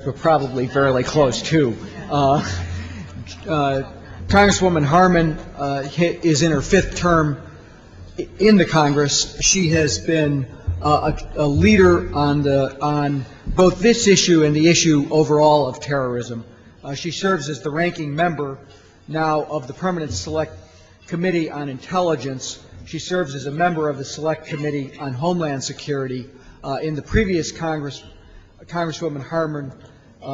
but probably fairly close too. Congresswoman Harman is in her 5th term in the Congress. She has been a leader on both this issue and the issue overall of terrorism. She serves as the ranking member now of the Permanent Select Committee on Intelligence. She serves as a member of the Select Committee on Homeland Security. In the previous Congress, Congresswoman Harman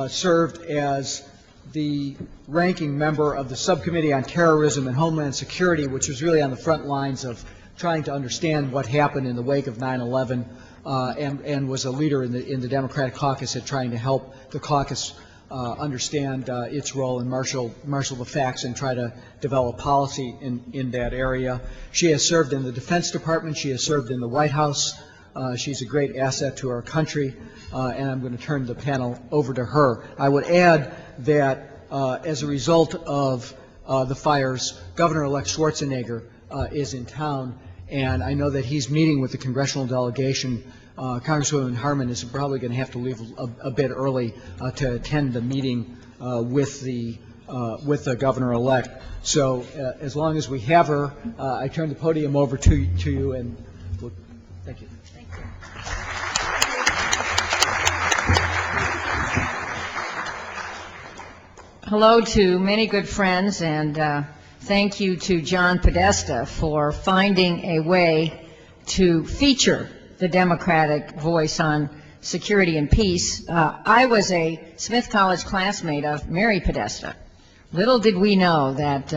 served as the ranking member of the Subcommittee on Terrorism and Homeland Security, which was really on the front lines of trying to understand what happened in the wake of 9/11, and was a leader in the Democratic caucus at trying to help the caucus understand its role and marshal the facts and try to develop policy in that area. She has served in the Defense Department. She has served in the White House. She's a great asset to our country, and I'm going to turn the panel over to her. I would add that as a result of the fires, Governor-elect Schwarzenegger is in town, and I know that he's meeting with the congressional delegation. Congresswoman Harman is probably going to have to leave a bit early to attend the meeting with the governor-elect. So as long as we have her, I turn the podium over to you, and thank you. Hello to many good friends, and thank you to John Podesta for finding a way to feature the Democratic voice on security and peace. I was a Smith College classmate of Mary Podesta. Little did we know that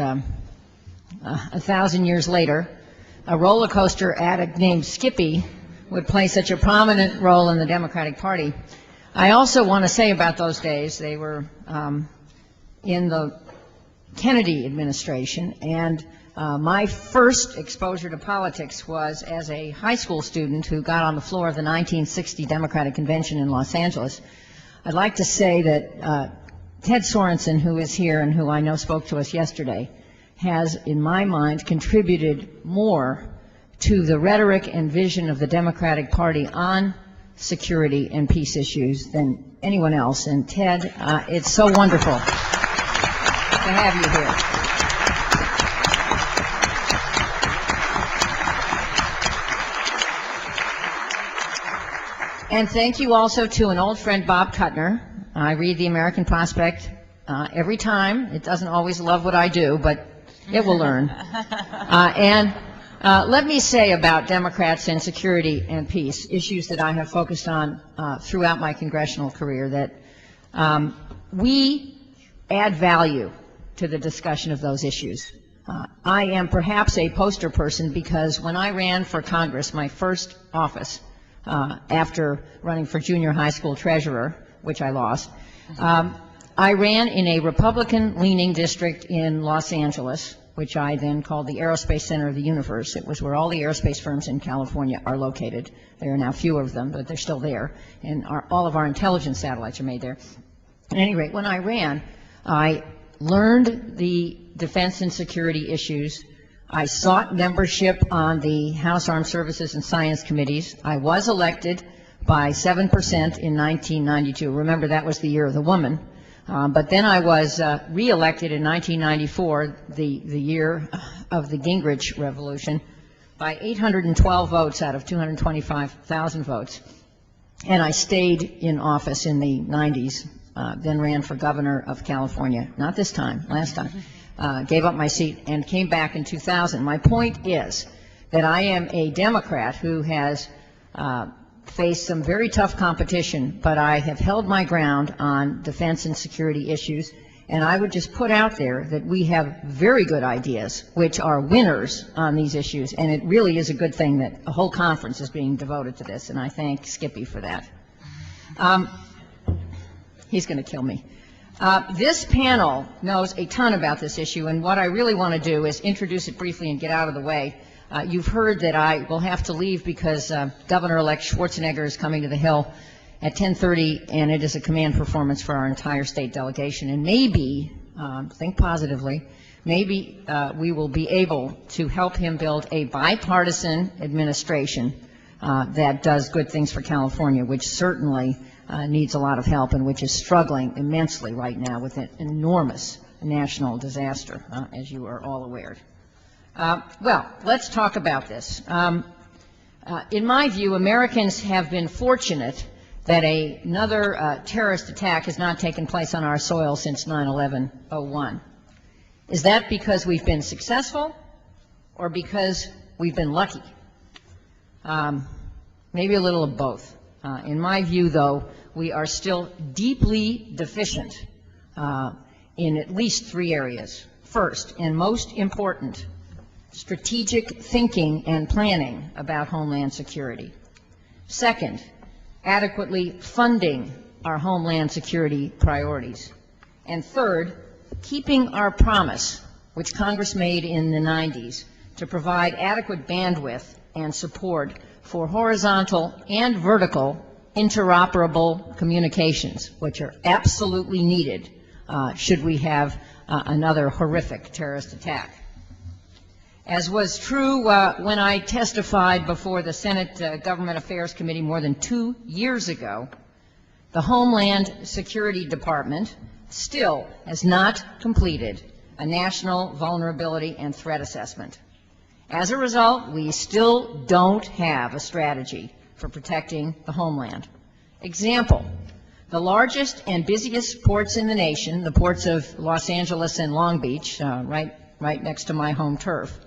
1,000 years later, a roller coaster addict named Skippy would play such a prominent role in the Democratic Party. I also want to say about those days, they were in the Kennedy administration, and my first exposure to politics was as a high school student who got on the floor of the 1960 Democratic Convention in Los Angeles. I'd like to say that Ted Sorensen, who is here and who I know spoke to us yesterday, has, in my mind, contributed more to the rhetoric and vision of the Democratic Party on security and peace issues than anyone else. And Ted, it's so wonderful to have you here. And thank you also to an old friend, Bob Kuttner. I read the American Prospect every time. It doesn't always love what I do, but it will learn. Let me say about Democrats and security and peace, issues that I have focused on throughout my congressional career, that we add value to the discussion of those issues. I am perhaps a poster person because when I ran for Congress, my first office, after running for junior high school treasurer, which I lost, I ran in a Republican-leaning district in Los Angeles, which I then called the Aerospace Center of the Universe. It was where all the aerospace firms in California are located. There are now fewer of them, but they're still there, and all of our intelligence satellites are made there. At any rate, when I ran, I learned the defense and security issues. I sought membership on the House Armed Services and Science Committees. I was elected by 7% in 1992. Remember, that was the year of the woman. But then I was re-elected in 1994, the year of the Gingrich Revolution, by 812 votes out of 225,000 votes. And I stayed in office in the 90s, then ran for governor of California. Not this time, last time. Gave up my seat and came back in 2000. My point is that I am a Democrat who has faced some very tough competition, but I have held my ground on defense and security issues, and I would just put out there that we have very good ideas which are winners on these issues, and it really is a good thing that a whole conference is being devoted to this, and I thank Skippy for that. He's going to kill me. This panel knows a ton about this issue, and what I really want to do is introduce it briefly and get out of the way. You've heard that I will have to leave because Governor-elect Schwarzenegger is coming to the Hill at 10:30, and it is a command performance for our entire state delegation. And maybe, think positively, maybe we will be able to help him build a bipartisan administration that does good things for California, which certainly needs a lot of help and which is struggling immensely right now with an enormous national disaster, as you are all aware. Well, let's talk about this. In my view, Americans have been fortunate that another terrorist attack has not taken place on our soil since 9/11/01. Is that because we've been successful or because we've been lucky? Maybe a little of both. In my view, though, we are still deeply deficient in at least three areas. First, and most important, strategic thinking and planning about Homeland Security. Second, adequately funding our Homeland Security priorities. And third, keeping our promise, which Congress made in the 90s, to provide adequate bandwidth and support for horizontal and vertical interoperable communications, which are absolutely needed should we have another horrific terrorist attack. As was true when I testified before the Senate Government Affairs Committee more than 2 years ago, the Homeland Security Department still has not completed a national vulnerability and threat assessment. As a result, we still don't have a strategy for protecting the homeland. Example, the largest and busiest ports in the nation, the ports of Los Angeles and Long Beach, right next to my home turf,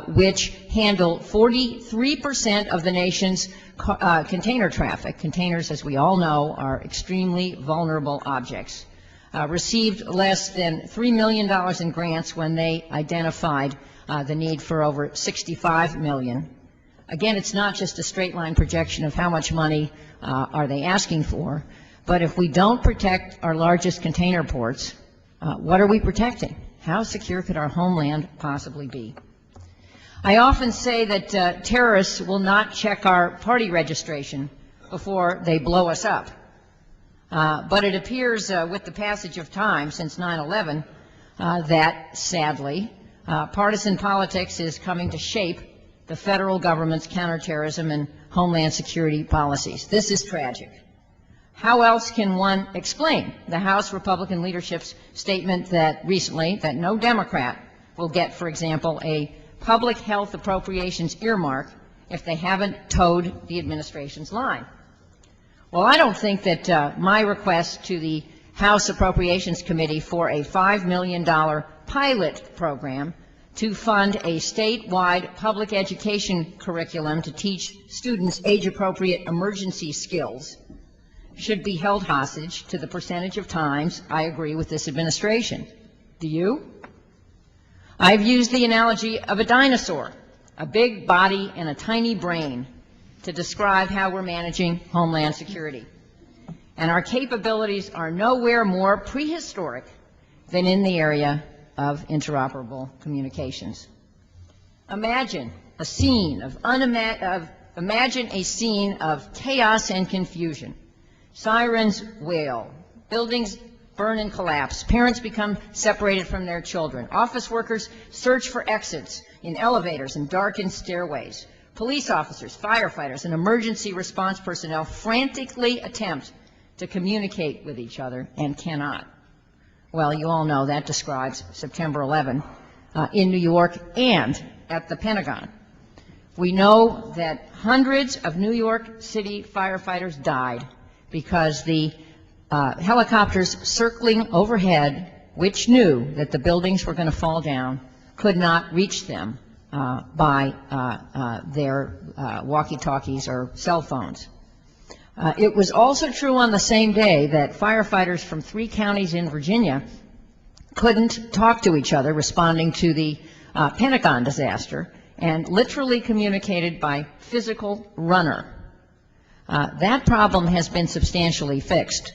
which handle 43% of the nation's container traffic. Containers, as we all know, are extremely vulnerable objects. Received less than $3 million in grants when they identified the need for over $65 million. Again, it's not just a straight line projection of how much money are they asking for, but if we don't protect our largest container ports, what are we protecting? How secure could our homeland possibly be? I often say that terrorists will not check our party registration before they blow us up. But it appears with the passage of time since 9/11 that, sadly, partisan politics is coming to shape the federal government's counterterrorism and homeland security policies. This is tragic. How else can one explain the House Republican leadership's statement that recently that no Democrat will get, for example, a public health appropriations earmark if they haven't towed the administration's line? Well, I don't think that my request to the House Appropriations Committee for a $5 million pilot program to fund a statewide public education curriculum to teach students age-appropriate emergency skills should be held hostage to the percentage of times I agree with this administration. Do you? I've used the analogy of a dinosaur, a big body and a tiny brain, to describe how we're managing Homeland Security. And our capabilities are nowhere more prehistoric than in the area of interoperable communications. Imagine a scene of chaos and confusion. Sirens wail, buildings burn and collapse, parents become separated from their children, office workers search for exits in elevators and darkened stairways, police officers, firefighters, and emergency response personnel frantically attempt to communicate with each other and cannot. Well, you all know that describes September 11 in New York and at the Pentagon. We know that hundreds of New York City firefighters died because the helicopters circling overhead, which knew that the buildings were going to fall down, could not reach them by their walkie-talkies or cell phones. It was also true on the same day that firefighters from 3 counties in Virginia couldn't talk to each other responding to the Pentagon disaster and literally communicated by physical runner. That problem has been substantially fixed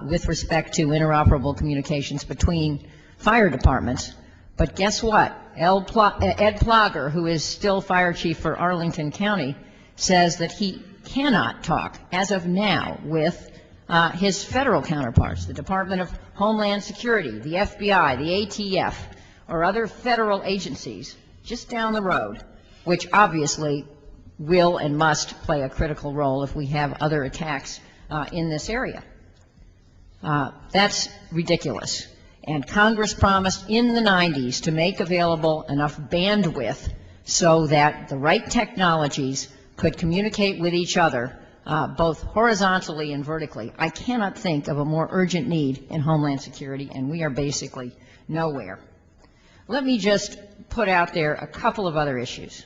with respect to interoperable communications between fire departments. But guess what? Ed Plager, who is still fire chief for Arlington County, says that he cannot talk, as of now, with his federal counterparts, the Department of Homeland Security, the FBI, the ATF, or other federal agencies just down the road, which obviously will and must play a critical role if we have other attacks in this area. That's ridiculous. And Congress promised in the 90s to make available enough bandwidth so that the right technologies could communicate with each other, both horizontally and vertically. I cannot think of a more urgent need in Homeland Security, and we are basically nowhere. Let me just put out there a couple of other issues.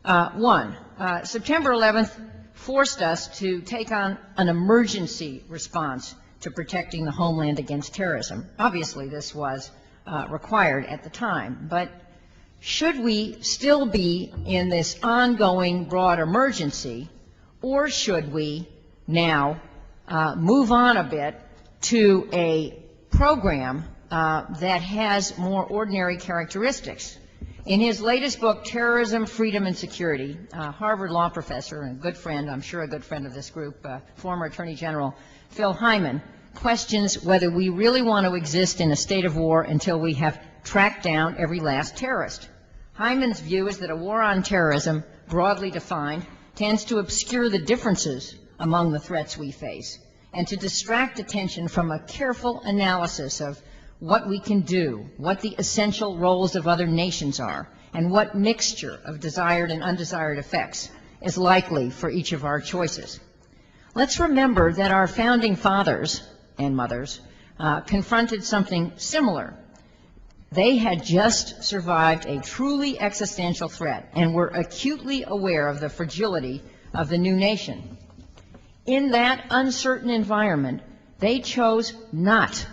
One, September 11th forced us to take on an emergency response to protecting the homeland against terrorism. Obviously, this was required at the time, but should we still be in this ongoing broad emergency, or should we now move on a bit to a program that has more ordinary characteristics? In his latest book, Terrorism, Freedom, and Security, Harvard law professor and a good friend, I'm sure a good friend of this group, former Attorney General Phil Hyman, questions whether we really want to exist in a state of war until we have tracked down every last terrorist. Hyman's view is that a war on terrorism, broadly defined, tends to obscure the differences among the threats we face and to distract attention from a careful analysis of what we can do, what the essential roles of other nations are, and what mixture of desired and undesired effects is likely for each of our choices. Let's remember that our founding fathers and mothers confronted something similar. They had just survived a truly existential threat and were acutely aware of the fragility of the new nation. In that uncertain environment, they chose not,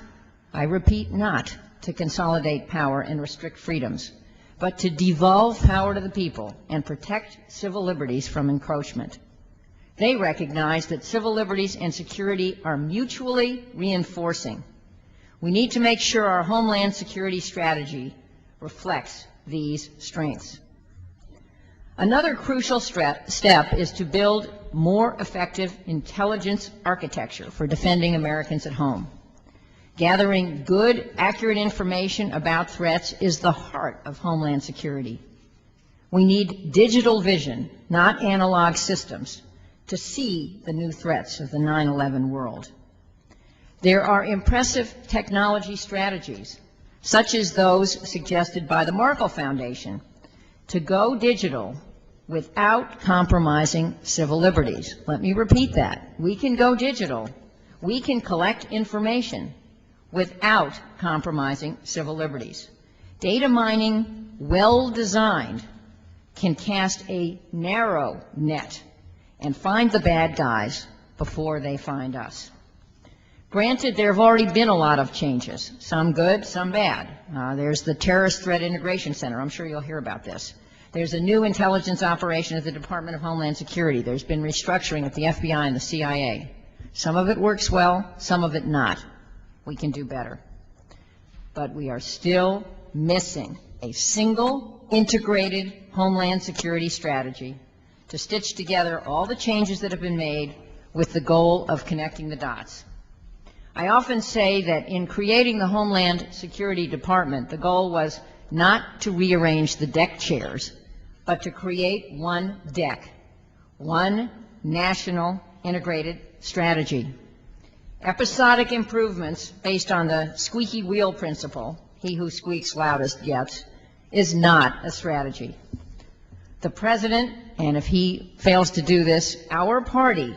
I repeat, not to consolidate power and restrict freedoms, but to devolve power to the people and protect civil liberties from encroachment. They recognize that civil liberties and security are mutually reinforcing. We need to make sure our Homeland Security strategy reflects these strengths. Another crucial step is to build more effective intelligence architecture for defending Americans at home. Gathering good, accurate information about threats is the heart of Homeland Security. We need digital vision, not analog systems, to see the new threats of the 9/11 world. There are impressive technology strategies, such as those suggested by the Markle Foundation, to go digital without compromising civil liberties. Let me repeat that. We can go digital. We can collect information without compromising civil liberties. Data mining, well designed, can cast a narrow net and find the bad guys before they find us. Granted, there have already been a lot of changes, some good, some bad. There's the Terrorist Threat Integration Center. I'm sure you'll hear about this. There's a new intelligence operation at the Department of Homeland Security. There's been restructuring at the FBI and the CIA. Some of it works well, some of it not. We can do better. But we are still missing a single integrated Homeland Security strategy to stitch together all the changes that have been made with the goal of connecting the dots. I often say that in creating the Homeland Security Department, the goal was not to rearrange the deck chairs, but to create one deck, one national integrated strategy. Episodic improvements based on the squeaky wheel principle, he who squeaks loudest gets, is not a strategy. The President, and if he fails to do this, our party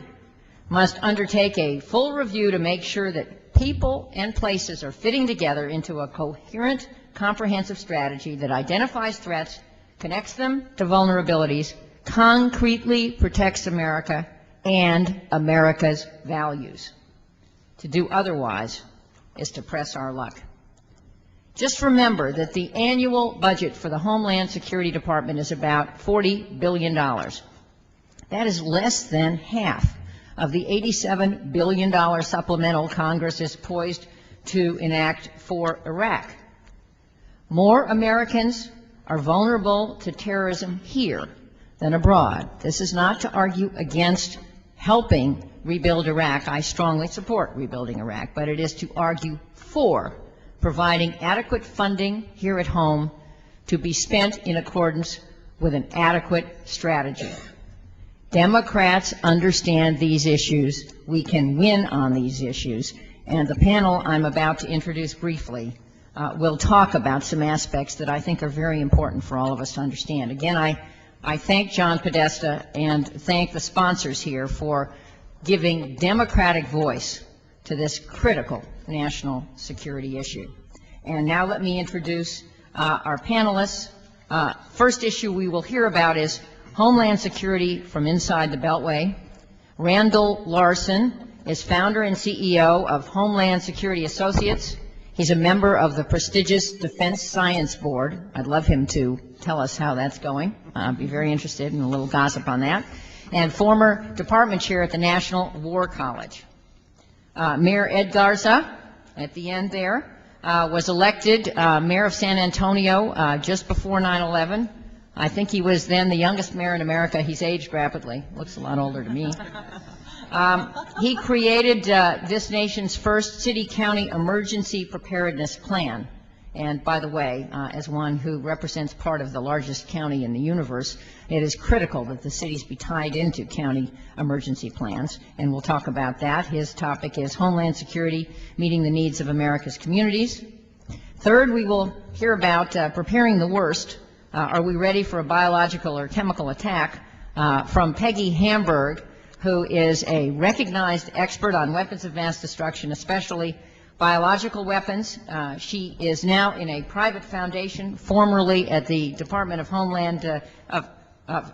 must undertake a full review to make sure that people and places are fitting together into a coherent, comprehensive strategy that identifies threats, connects them to vulnerabilities, concretely protects America and America's values. To do otherwise is to press our luck. Just remember that the annual budget for the Homeland Security Department is about $40 billion. That is less than half of the $87 billion supplemental Congress is poised to enact for Iraq. More Americans are vulnerable to terrorism here than abroad. This is not to argue against helping rebuild Iraq. I strongly support rebuilding Iraq, but it is to argue for providing adequate funding here at home to be spent in accordance with an adequate strategy. Democrats understand these issues. We can win on these issues. And the panel I'm about to introduce briefly will talk about some aspects that I think are very important for all of us to understand. Again, I thank John Podesta and thank the sponsors here for giving democratic voice to this critical national security issue. And now let me introduce our panelists. First issue we will hear about is Homeland Security from inside the Beltway. Randall Larsen is founder and CEO of Homeland Security Associates. He's a member of the prestigious Defense Science Board. I'd love him to tell us how that's going. I'd be very interested in a little gossip on that. And former department chair at the National War College. Mayor Ed Garza, at the end there, was elected mayor of San Antonio just before 9/11. I think he was then the youngest mayor in America. He's aged rapidly. Looks a lot older to me. He created this nation's first city-county emergency preparedness plan. And by the way, as one who represents part of the largest county in the universe, it is critical that the cities be tied into county emergency plans, and we'll talk about that. His topic is Homeland Security, Meeting the Needs of America's Communities. Third, we will hear about preparing the worst. Are we ready for a biological or chemical attack? From Peggy Hamburg, who is a recognized expert on weapons of mass destruction, especially biological weapons. She is now in a private foundation, formerly at the Department of Homeland of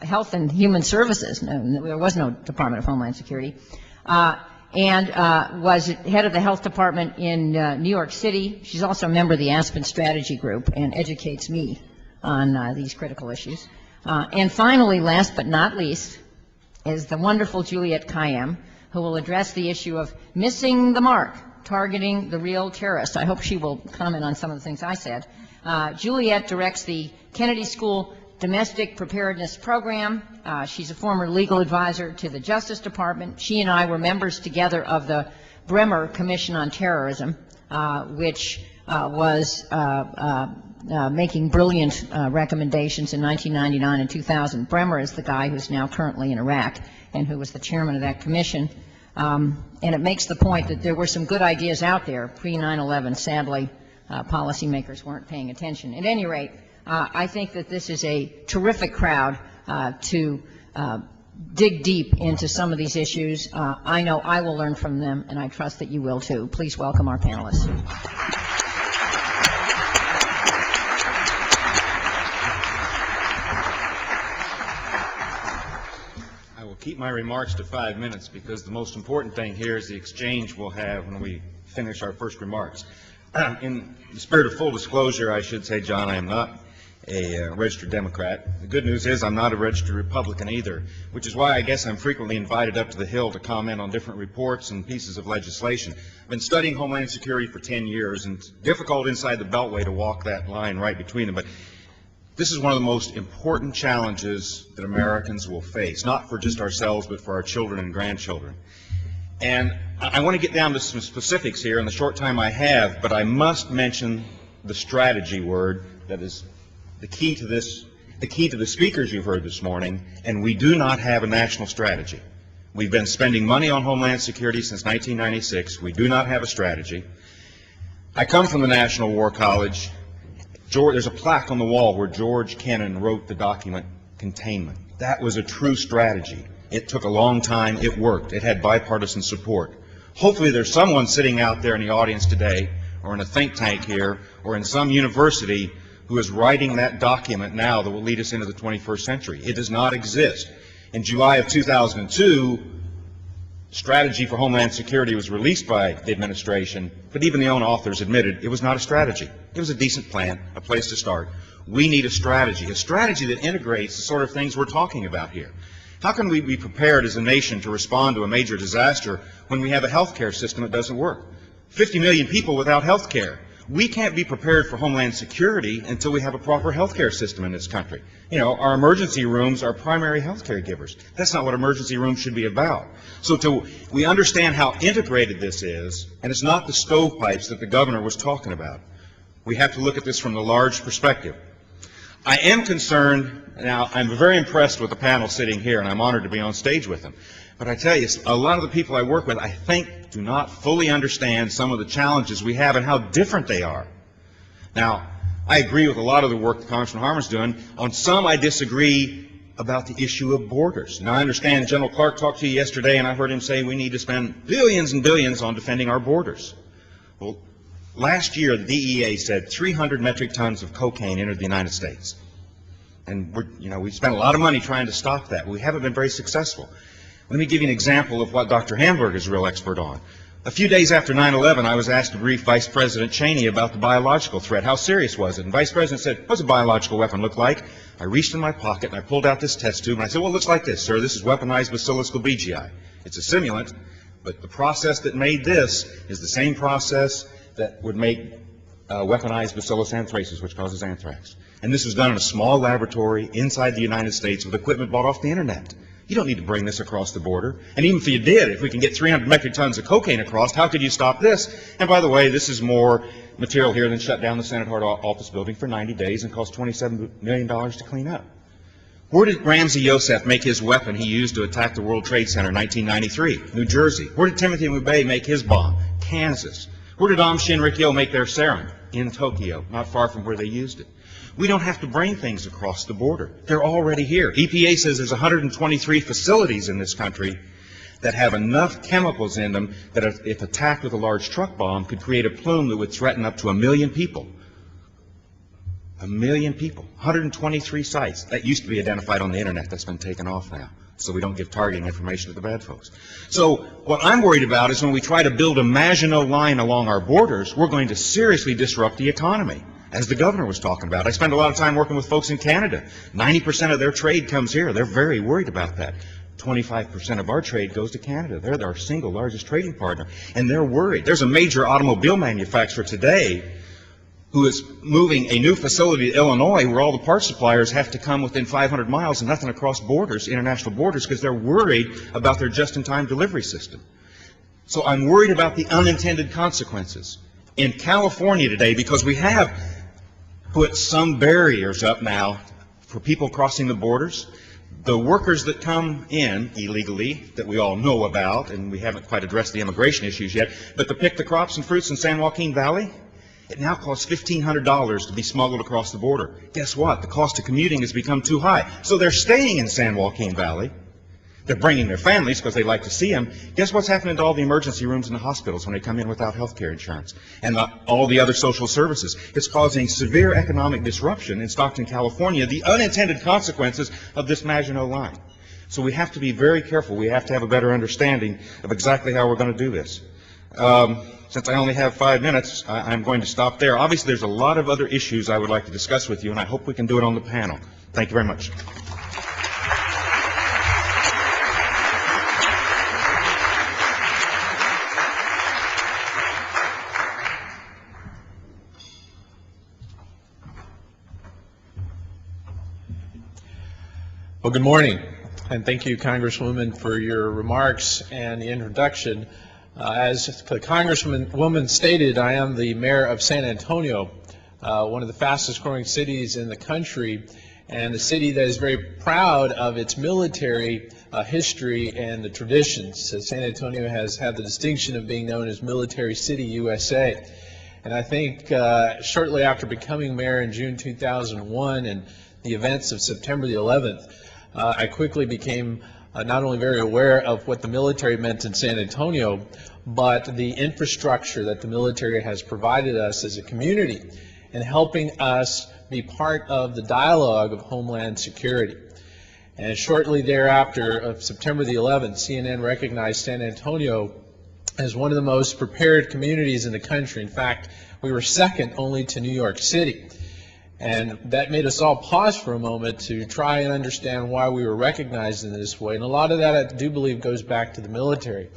Health and Human Services. No, there was no Department of Homeland Security. And was head of the health department in New York City. She's also a member of the Aspen Strategy Group and educates me on these critical issues. And finally, last but not least, is the wonderful Juliette Kayyem, who will address the issue of missing the mark, targeting the real terrorist. I hope she will comment on some of the things I said. Juliette directs the Kennedy School Domestic Preparedness Program. She's a former legal advisor to the Justice Department. She and I were members together of the Bremer Commission on Terrorism, which was making brilliant recommendations in 1999 and 2000. Bremer is the guy who's now currently in Iraq and who was the chairman of that commission. And it makes the point that there were some good ideas out there pre-9/11. Sadly, policymakers weren't paying attention. At any rate, I think that this is a terrific crowd to dig deep into some of these issues. I know I will learn from them, and I trust that you will too. Please welcome our panelists. Keep my remarks to 5 minutes because the most important thing here is the exchange we'll have when we finish our first remarks. In the spirit of full disclosure, I should say, John, I am not a registered Democrat. The good news is I'm not a registered Republican either, which is why I guess I'm frequently invited up to the Hill to comment on different reports and pieces of legislation. I've been studying Homeland Security for 10 years, and it's difficult inside the Beltway to walk that line right between them. But this is one of the most important challenges that Americans will face, not for just ourselves, but for our children and grandchildren. And I want to get down to some specifics here in the short time I have, but I must mention the strategy word that is the key to this, the key to the speakers you've heard this morning, and we do not have a national strategy. We've been spending money on Homeland Security since 1996. We do not have a strategy. I come from the National War College. There's a plaque on the wall where George Kennan wrote the document Containment. That was a true strategy. It took a long time. It worked. It had bipartisan support. Hopefully there's someone sitting out there in the audience today, or in a think tank here, or in some university who is writing that document now that will lead us into the 21st century. It does not exist. In July of 2002, strategy for Homeland Security was released by the administration, but even the own authors admitted it was not a strategy. It was a decent plan, a place to start. We need a strategy that integrates the sort of things we're talking about here. How can we be prepared as a nation to respond to a major disaster when we have a health care system that doesn't work? 50 million people without health care. We can't be prepared for Homeland Security until we have a proper health care system in this country. You know, our emergency rooms are primary health care givers. That's not what emergency rooms should be about. So we understand how integrated this is, and it's not the stovepipes that the governor was talking about. We have to look at this from the large perspective. I am concerned, now I'm very impressed with the panel sitting here, and I'm honored to be on stage with them. But I tell you, a lot of the people I work with, I think, do not fully understand some of the challenges we have and how different they are. Now, I agree with a lot of the work that Congressman Harman's doing. On some, I disagree about the issue of borders. Now, I understand General Clark talked to you yesterday, and I heard him say we need to spend billions and billions on defending our borders. Well, last year, the DEA said 300 metric tons of cocaine entered the United States. And we spent a lot of money trying to stop that. We haven't been very successful. Let me give you an example of what Dr. Hamburg is a real expert on. A few days after 9/11, I was asked to brief Vice President Cheney about the biological threat. How serious was it? And Vice President said, what does a biological weapon look like? I reached in my pocket and I pulled out this test tube and I said, well, it looks like this, sir. This is weaponized Bacillus globigii. It's a simulant, but the process that made this is the same process that would make weaponized Bacillus anthracis, which causes anthrax. And this was done in a small laboratory inside the United States with equipment bought off the internet. You don't need to bring this across the border. And even if you did, if we can get 300 metric tons of cocaine across, how could you stop this? And by the way, this is more material here than shut down the Senate office building for 90 days and cost $27 million to clean up. Where did Ramsey Youssef make his weapon he used to attack the World Trade Center in 1993? New Jersey. Where did Timothy Mubei make his bomb? Kansas. Where did Aum Shinrikyo make their sarin? In Tokyo, not far from where they used it. We don't have to bring things across the border. They're already here. EPA says there's 123 facilities in this country that have enough chemicals in them that if attacked with a large truck bomb could create a plume that would threaten up to 1 million people. 1 million people. 123 sites. That used to be identified on the internet. That's been taken off now, so we don't give targeting information to the bad folks. So what I'm worried about is when we try to build a Maginot Line along our borders, we're going to seriously disrupt the economy, as the governor was talking about. I spend a lot of time working with folks in Canada. 90% of their trade comes here. They're very worried about that. 25% of our trade goes to Canada. They're our single largest trading partner, and they're worried. There's a major automobile manufacturer today who is moving a new facility to Illinois where all the parts suppliers have to come within 500 miles and nothing across borders, international borders, because they're worried about their just-in-time delivery system. So I'm worried about the unintended consequences. In California today, because we have put some barriers up now for people crossing the borders, the workers that come in illegally, that we all know about, and we haven't quite addressed the immigration issues yet, but to pick the crops and fruits in San Joaquin Valley, it now costs $1,500 to be smuggled across the border. Guess what? The cost of commuting has become too high. So they're staying in San Joaquin Valley. They're bringing their families because they like to see them. Guess what's happening to all the emergency rooms in the hospitals when they come in without health care insurance? And all the other social services. It's causing severe economic disruption in Stockton, California, the unintended consequences of this Maginot Line. So we have to be very careful. We have to have a better understanding of exactly how we're going to do this. Since I only have 5 minutes, I'm going to stop there. Obviously, there's a lot of other issues I would like to discuss with you, and I hope we can do it on the panel. Thank you very much. Well, good morning, and thank you, Congresswoman, for your remarks and the introduction. As the Congresswoman stated, I am the mayor of San Antonio, one of the fastest growing cities in the country, and a city that is very proud of its military history and the traditions. So San Antonio has had the distinction of being known as Military City USA. And I think shortly after becoming mayor in June 2001 and the events of September the 11th, I quickly became not only very aware of what the military meant in San Antonio, but the infrastructure that the military has provided us as a community in helping us be part of the dialogue of Homeland Security. And shortly thereafter, of September the 11th, CNN recognized San Antonio as one of the most prepared communities in the country. In fact, we were second only to New York City. And that made us all pause for a moment to try and understand why we were recognized in this way. And a lot of that, I do believe, goes back to the military.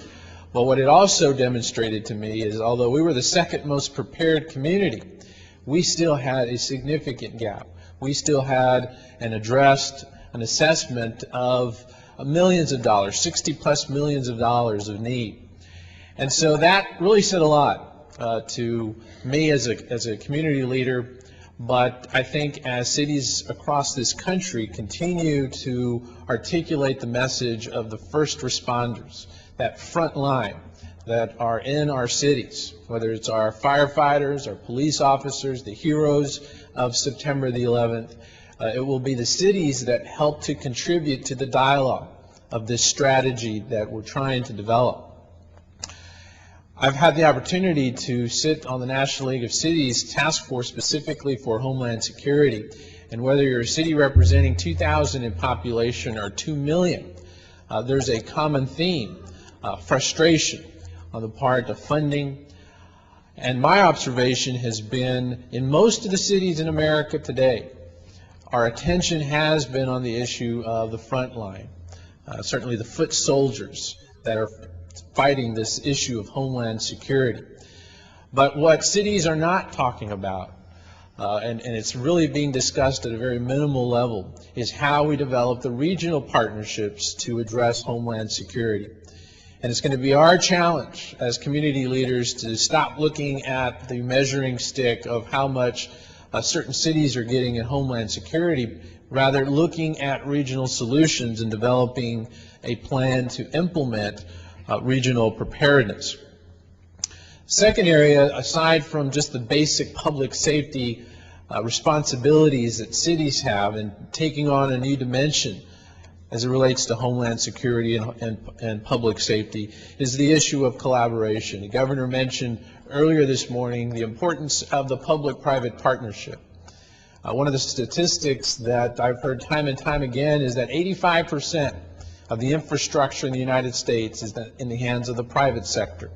But what it also demonstrated to me is, although we were the second most prepared community, we still had a significant gap. We still had an assessment of millions of dollars, 60+ millions of dollars of need. And so that really said a lot to me as a community leader. But I think as cities across this country continue to articulate the message of the first responders, that front line that are in our cities, whether it's our firefighters, our police officers, the heroes of September the 11th, it will be the cities that help to contribute to the dialogue of this strategy that we're trying to develop. I've had the opportunity to sit on the National League of Cities task force specifically for Homeland Security, and whether you're a city representing 2,000 in population or 2 million, there's a common theme, frustration on the part of funding. And my observation has been in most of the cities in America today, our attention has been on the issue of the front line, certainly the foot soldiers that are fighting this issue of Homeland Security. But what cities are not talking about, and it's really being discussed at a very minimal level, is how we develop the regional partnerships to address Homeland Security. And it's going to be our challenge as community leaders to stop looking at the measuring stick of how much certain cities are getting in Homeland Security, rather looking at regional solutions and developing a plan to implement regional preparedness. Second area, aside from just the basic public safety responsibilities that cities have and taking on a new dimension as it relates to Homeland Security and public safety, is the issue of collaboration. The governor mentioned earlier this morning the importance of the public-private partnership. One of the statistics that I've heard time and time again is that 85% of the infrastructure in the United States is in the hands of the private sector.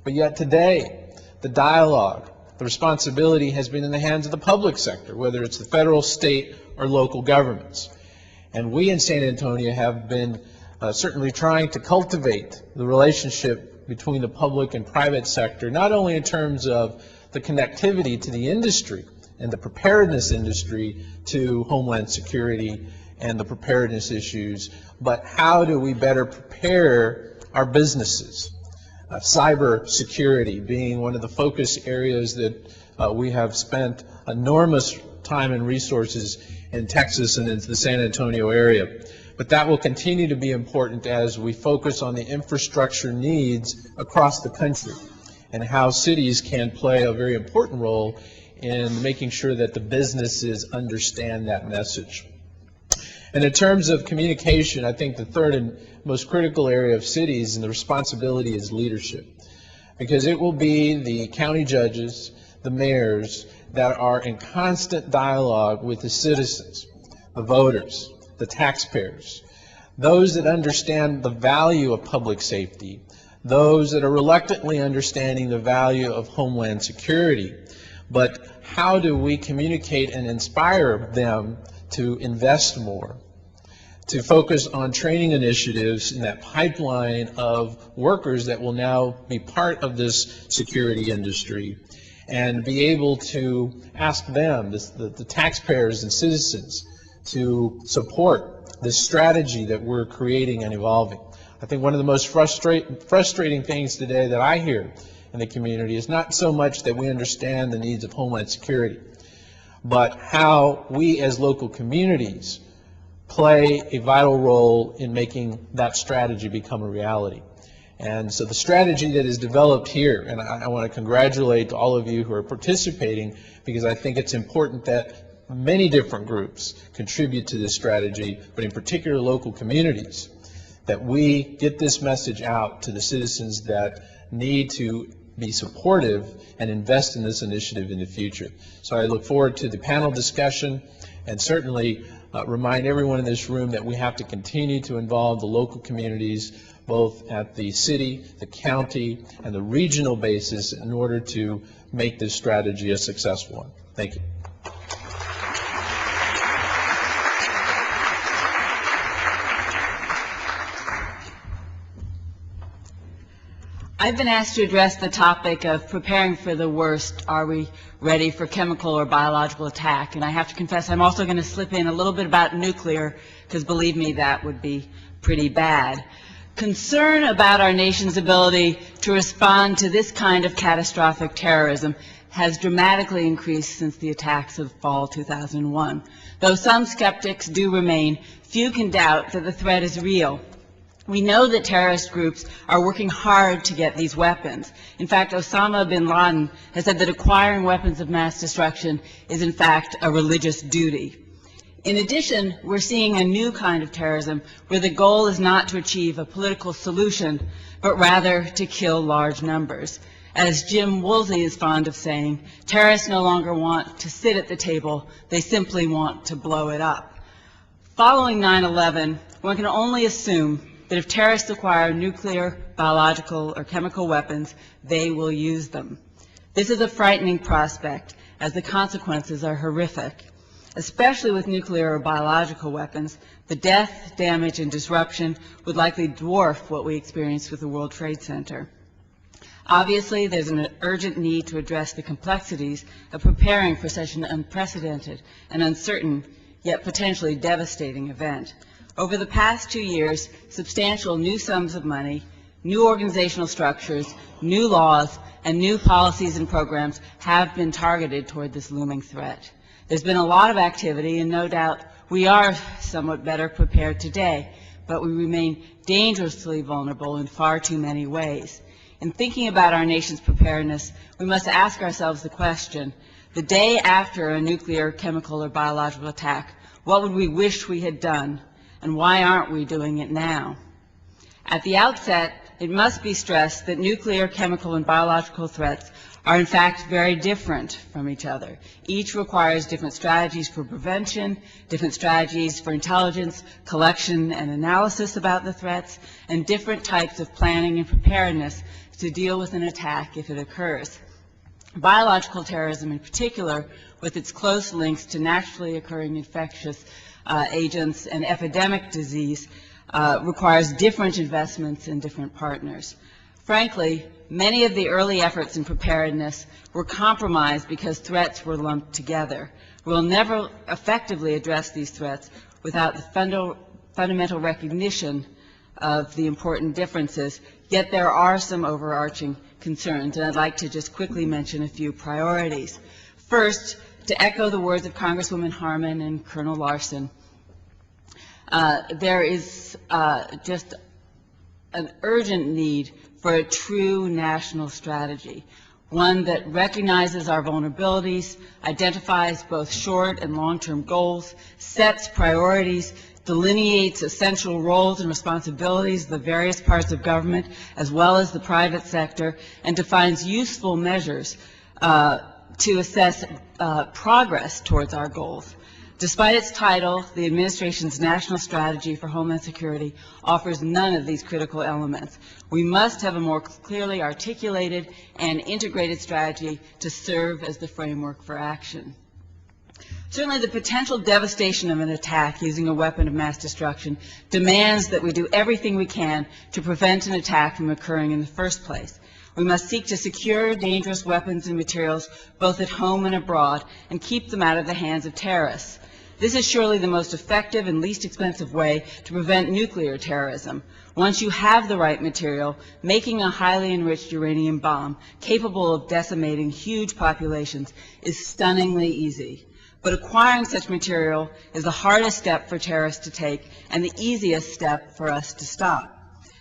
But yet today, the dialogue, the responsibility has been in the hands of the public sector, whether it's the federal, state, or local governments. And we in San Antonio have been certainly trying to cultivate the relationship between the public and private sector, not only in terms of the connectivity to the industry and the preparedness industry to Homeland Security and the preparedness issues, but how do we better prepare our businesses? Cyber security being one of the focus areas that we have spent enormous time and resources in Texas and in the San Antonio area. But that will continue to be important as we focus on the infrastructure needs across the country and how cities can play a very important role in making sure that the businesses understand that message. And in terms of communication, I think the third and most critical area of cities and the responsibility is leadership, because it will be the county judges, the mayors, that are in constant dialogue with the citizens, the voters, the taxpayers, those that understand the value of public safety, those that are reluctantly understanding the value of Homeland Security. But how do we communicate and inspire them to invest more, to focus on training initiatives in that pipeline of workers that will now be part of this security industry, and be able to ask them, the taxpayers and citizens, to support this strategy that we're creating and evolving. I think one of the most frustrating things today that I hear in the community is not so much that we understand the needs of Homeland Security, but how we as local communities play a vital role in making that strategy become a reality. And so the strategy that is developed here, and I want to congratulate all of you who are participating, because I think it's important that many different groups contribute to this strategy, but in particular local communities, that we get this message out to the citizens that need to be supportive and invest in this initiative in the future. So I look forward to the panel discussion, and certainly remind everyone in this room that we have to continue to involve the local communities, both at the city, the county, and the regional basis, in order to make this strategy a successful one. Thank you. I've been asked to address the topic of preparing for the worst. Are we ready for chemical or biological attack? And I have to confess, I'm also going to slip in a little bit about nuclear, because believe me, that would be pretty bad. Concern about our nation's ability to respond to this kind of catastrophic terrorism has dramatically increased since the attacks of fall 2001. Though some skeptics do remain, few can doubt that the threat is real. We know that terrorist groups are working hard to get these weapons. In fact, Osama bin Laden has said that acquiring weapons of mass destruction is in fact a religious duty. In addition, we're seeing a new kind of terrorism where the goal is not to achieve a political solution, but rather to kill large numbers. As Jim Woolsey is fond of saying, terrorists no longer want to sit at the table, they simply want to blow it up. Following 9/11, one can only assume that if terrorists acquire nuclear, biological, or chemical weapons, they will use them. This is a frightening prospect, as the consequences are horrific. Especially with nuclear or biological weapons, the death, damage, and disruption would likely dwarf what we experienced with the World Trade Center. Obviously, there's an urgent need to address the complexities of preparing for such an unprecedented and uncertain, yet potentially devastating event. Over the past 2 years, substantial new sums of money, new organizational structures, new laws, and new policies and programs have been targeted toward this looming threat. There's been a lot of activity, and no doubt we are somewhat better prepared today, but we remain dangerously vulnerable in far too many ways. In thinking about our nation's preparedness, we must ask ourselves the question, the day after a nuclear, chemical, or biological attack, what would we wish we had done, and why aren't we doing it now? At the outset, it must be stressed that nuclear, chemical, and biological threats are in fact very different from each other. Each requires different strategies for prevention, different strategies for intelligence, collection, and analysis about the threats, and different types of planning and preparedness to deal with an attack if it occurs. Biological terrorism in particular, with its close links to naturally occurring infectious agents and epidemic disease, requires different investments and different partners. Frankly, many of the early efforts in preparedness were compromised because threats were lumped together. We'll never effectively address these threats without the fundamental recognition of the important differences, yet there are some overarching concerns, and I'd like to just quickly mention a few priorities. First, to echo the words of Congresswoman Harman and Colonel Larsen, there is just an urgent need for a true national strategy, one that recognizes our vulnerabilities, identifies both short and long-term goals, sets priorities, delineates essential roles and responsibilities of the various parts of government as well as the private sector, and defines useful measures to assess progress towards our goals. Despite its title, the administration's National Strategy for Homeland Security offers none of these critical elements. We must have a more clearly articulated and integrated strategy to serve as the framework for action. Certainly the potential devastation of an attack using a weapon of mass destruction demands that we do everything we can to prevent an attack from occurring in the first place. We must seek to secure dangerous weapons and materials both at home and abroad and keep them out of the hands of terrorists. This is surely the most effective and least expensive way to prevent nuclear terrorism. Once you have the right material, making a highly enriched uranium bomb capable of decimating huge populations is stunningly easy. But acquiring such material is the hardest step for terrorists to take and the easiest step for us to stop.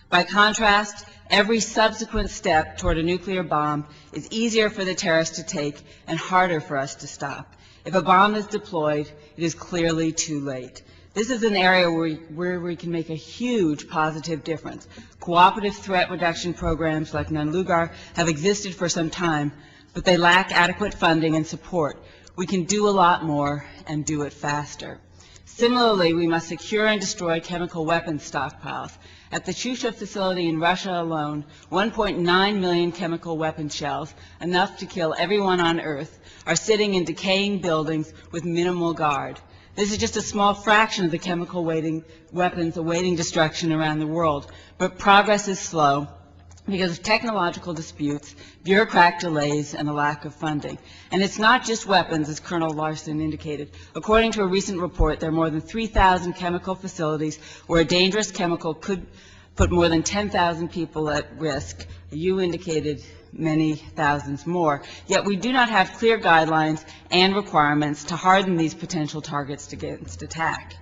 By contrast, every subsequent step toward a nuclear bomb is easier for the terrorists to take and harder for us to stop. If a bomb is deployed, it is clearly too late. This is an area where we can make a huge positive difference. Cooperative threat reduction programs like Nunn-Lugar have existed for some time, but they lack adequate funding and support. We can do a lot more and do it faster. Similarly, we must secure and destroy chemical weapons stockpiles. At the Chusha facility in Russia alone, 1.9 million chemical weapon shells, enough to kill everyone on Earth, are sitting in decaying buildings with minimal guard. This is just a small fraction of the chemical weapons awaiting destruction around the world, but progress is slow because of technological disputes, bureaucratic delays, and a lack of funding. And it's not just weapons, as Colonel Larsen indicated. According to a recent report, there are more than 3,000 chemical facilities where a dangerous chemical could put more than 10,000 people at risk. You indicated many thousands more. Yet we do not have clear guidelines and requirements to harden these potential targets against attack.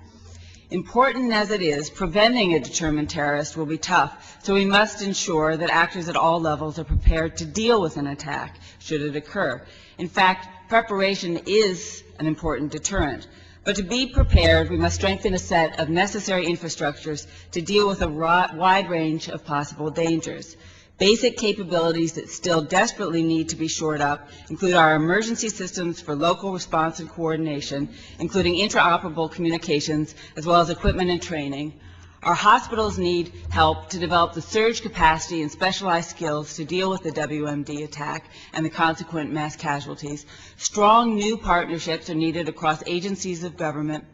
Important as it is, preventing a determined terrorist will be tough, so we must ensure that actors at all levels are prepared to deal with an attack should it occur. In fact, preparation is an important deterrent. But to be prepared, we must strengthen a set of necessary infrastructures to deal with a wide range of possible dangers. Basic capabilities that still desperately need to be shored up include our emergency systems for local response and coordination, including interoperable communications, as well as equipment and training. Our hospitals need help to develop the surge capacity and specialized skills to deal with the WMD attack and the consequent mass casualties. Strong new partnerships are needed across agencies of government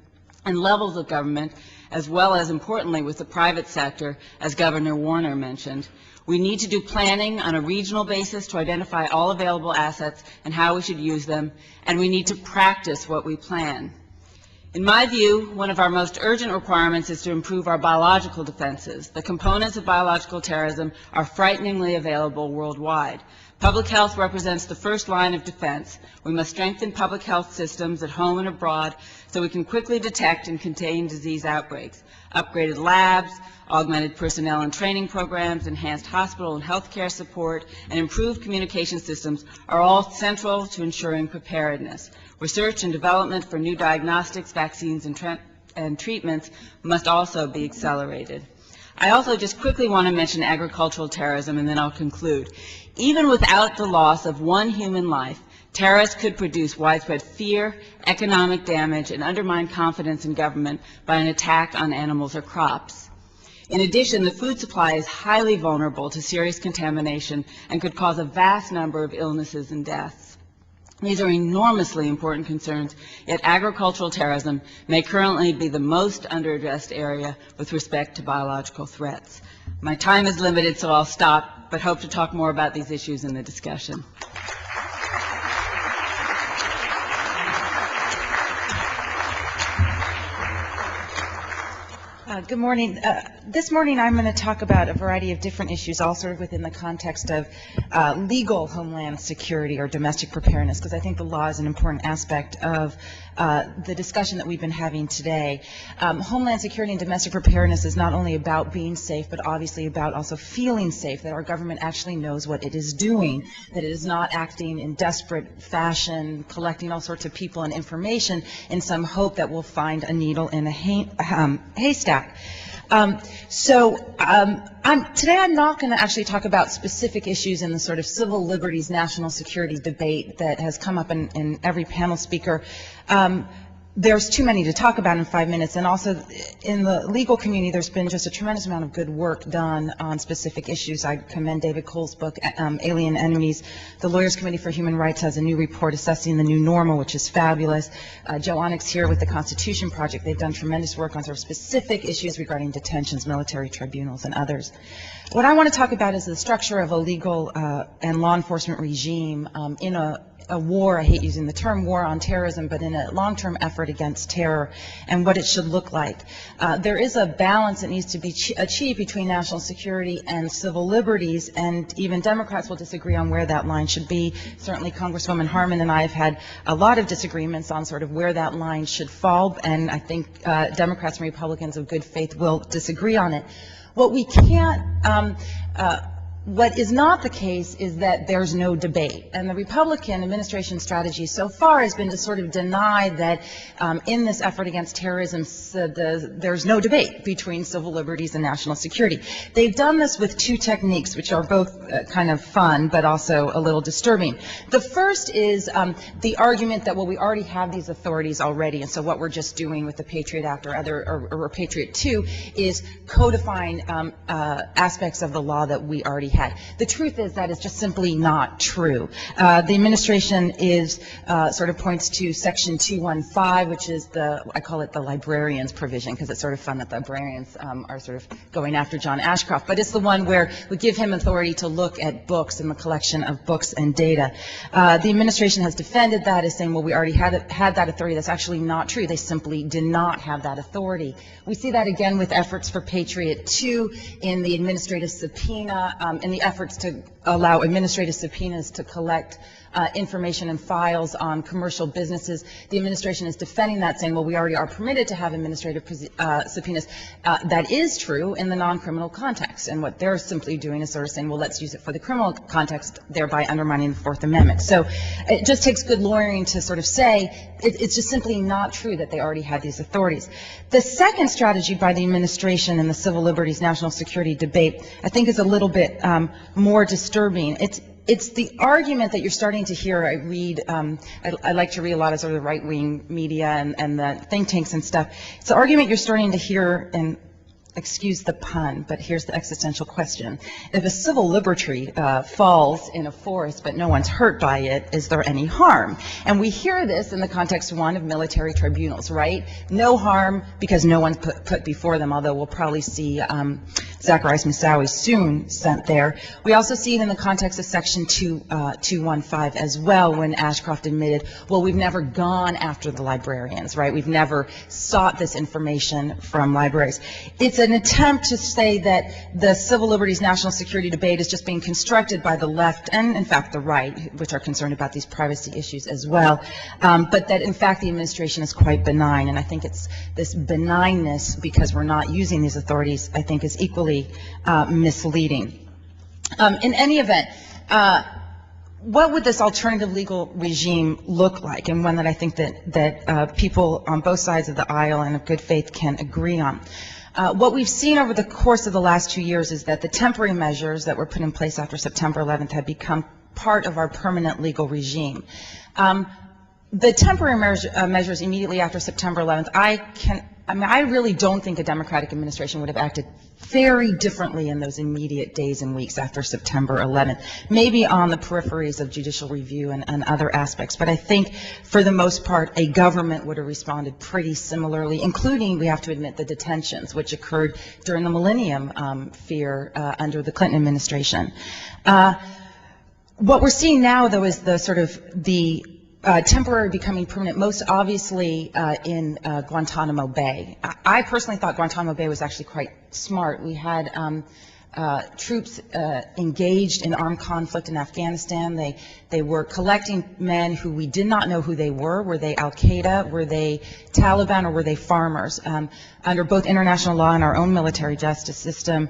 and levels of government, as well as, importantly, with the private sector, as Governor Warner mentioned. We need to do planning on a regional basis to identify all available assets and how we should use them, and we need to practice what we plan. In my view, one of our most urgent requirements is to improve our biological defenses. The components of biological terrorism are frighteningly available worldwide. Public health represents the first line of defense. We must strengthen public health systems at home and abroad so we can quickly detect and contain disease outbreaks. Upgraded labs, augmented personnel and training programs, enhanced hospital and healthcare support, and improved communication systems are all central to ensuring preparedness. Research and development for new diagnostics, vaccines, and treatments must also be accelerated. I also just quickly want to mention agricultural terrorism, and then I'll conclude. Even without the loss of one human life, terrorists could produce widespread fear, economic damage, and undermine confidence in government by an attack on animals or crops. In addition, the food supply is highly vulnerable to serious contamination and could cause a vast number of illnesses and deaths. These are enormously important concerns, yet agricultural terrorism may currently be the most underaddressed area with respect to biological threats. My time is limited, so I'll stop, but hope to talk more about these issues in the discussion. Good morning. This morning I'm going to talk about a variety of different issues, all sort of within the context of legal homeland security or domestic preparedness, because I think the law is an important aspect of the discussion that we've been having today. Homeland security and domestic preparedness is not only about being safe, but obviously about also feeling safe, that our government actually knows what it is doing, that it is not acting in desperate fashion, collecting all sorts of people and information in some hope that we'll find a needle in a haystack. Today I'm not going to actually talk about specific issues in the sort of civil liberties, national security debate that has come up in every panel speaker. There's too many to talk about in 5 minutes, and also in the legal community there's been just a tremendous amount of good work done on specific issues. I commend David Cole's book, Alien Enemies. The Lawyers Committee for Human Rights has a new report assessing the new normal, which is fabulous. Joe Onyx here with the Constitution Project, they've done tremendous work on sort of specific issues regarding detentions, military tribunals, and others. What I want to talk about is the structure of a legal and law enforcement regime in a war, I hate using the term war on terrorism, but in a long-term effort against terror and what it should look like. There is a balance that needs to be achieved between national security and civil liberties, and even Democrats will disagree on where that line should be. Certainly Congresswoman Harman and I have had a lot of disagreements on sort of where that line should fall, and I think Democrats and Republicans of good faith will disagree on it. What we can't What is not the case is that there's no debate. And the Republican administration strategy so far has been to sort of deny that in this effort against terrorism, there's no debate between civil liberties and national security. They've done this with two techniques, which are both kind of fun, but also a little disturbing. The first is the argument that, well, we already have these authorities already, and so what we're just doing with the Patriot Act or Patriot 2 is codifying aspects of the law that we already had. The truth is that is just simply not true. The administration is sort of points to Section 215, which is I call it the librarians provision, because it's sort of fun that the librarians are sort of going after John Ashcroft, but it's the one where we give him authority to look at books and the collection of books and data. The administration has defended that as saying, well, we already had that authority. That's actually not true. They simply did not have that authority. We see that again with efforts for Patriot 2 in the administrative subpoena, in the efforts to allow administrative subpoenas to collect information and files on commercial businesses. The administration is defending that, saying, well, we already are permitted to have administrative subpoenas. That is true in the non-criminal context, and what they're simply doing is sort of saying, well, let's use it for the criminal context, thereby undermining the Fourth Amendment. So it just takes good lawyering to sort of say it's just simply not true that they already had these authorities. The second strategy by the administration in the civil liberties national security debate, I think, is a little bit more disturbing. It's the argument that you're starting to hear. I read, I like to read a lot of sort of the right-wing media and the think tanks and stuff. It's the argument you're starting to hear, and excuse the pun, but here's the existential question. If a civil liberty falls in a forest but no one's hurt by it, is there any harm? And we hear this in the context, one, of military tribunals, right? No harm because no one's put before them, although we'll probably see Zacharias Moussaoui soon sent there. We also see it in the context of Section 215 as well, when Ashcroft admitted, well, we've never gone after the librarians, right? We've never sought this information from libraries. It's an attempt to say that the civil liberties national security debate is just being constructed by the left and, in fact, the right, which are concerned about these privacy issues as well, but that, in fact, the administration is quite benign. And I think it's this benignness, because we're not using these authorities, I think is equally misleading. In any event, what would this alternative legal regime look like, and one that I think that people on both sides of the aisle and of good faith can agree on? What we've seen over the course of the last 2 years is that the temporary measures that were put in place after September 11th have become part of our permanent legal regime. The temporary measures immediately after September 11th, I really don't think a Democratic administration would have acted very differently in those immediate days and weeks after September 11th, maybe on the peripheries of judicial review and other aspects. But I think, for the most part, a government would have responded pretty similarly, including, we have to admit, the detentions, which occurred during the millennium fear under the Clinton administration. What we're seeing now, though, is the sort of the temporary becoming permanent, most obviously in Guantanamo Bay. I personally thought Guantanamo Bay was actually quite smart. We had troops engaged in armed conflict in Afghanistan. They were collecting men who we did not know who they were. Were they Al-Qaeda? Were they Taliban? Or were they farmers? Under both international law and our own military justice system,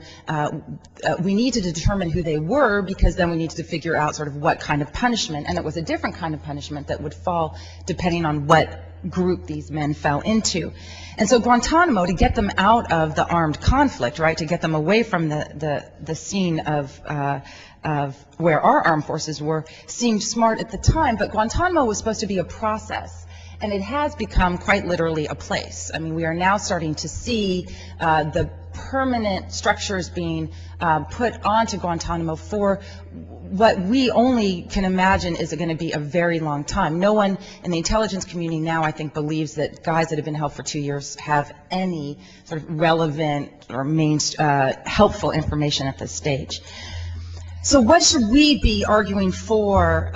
we need to determine who they were, because then we need to figure out sort of what kind of punishment, and it was a different kind of punishment that would fall depending on what group these men fell into. And so Guantanamo, to get them out of the armed conflict, right, to get them away from the scene of where our armed forces were, seemed smart at the time, but Guantanamo was supposed to be a process. And it has become quite literally a place. I mean, we are now starting to see the permanent structures being put onto Guantanamo for what we only can imagine is going to be a very long time. No one in the intelligence community now, I think, believes that guys that have been held for 2 years have any sort of relevant or helpful information at this stage. So what should we be arguing for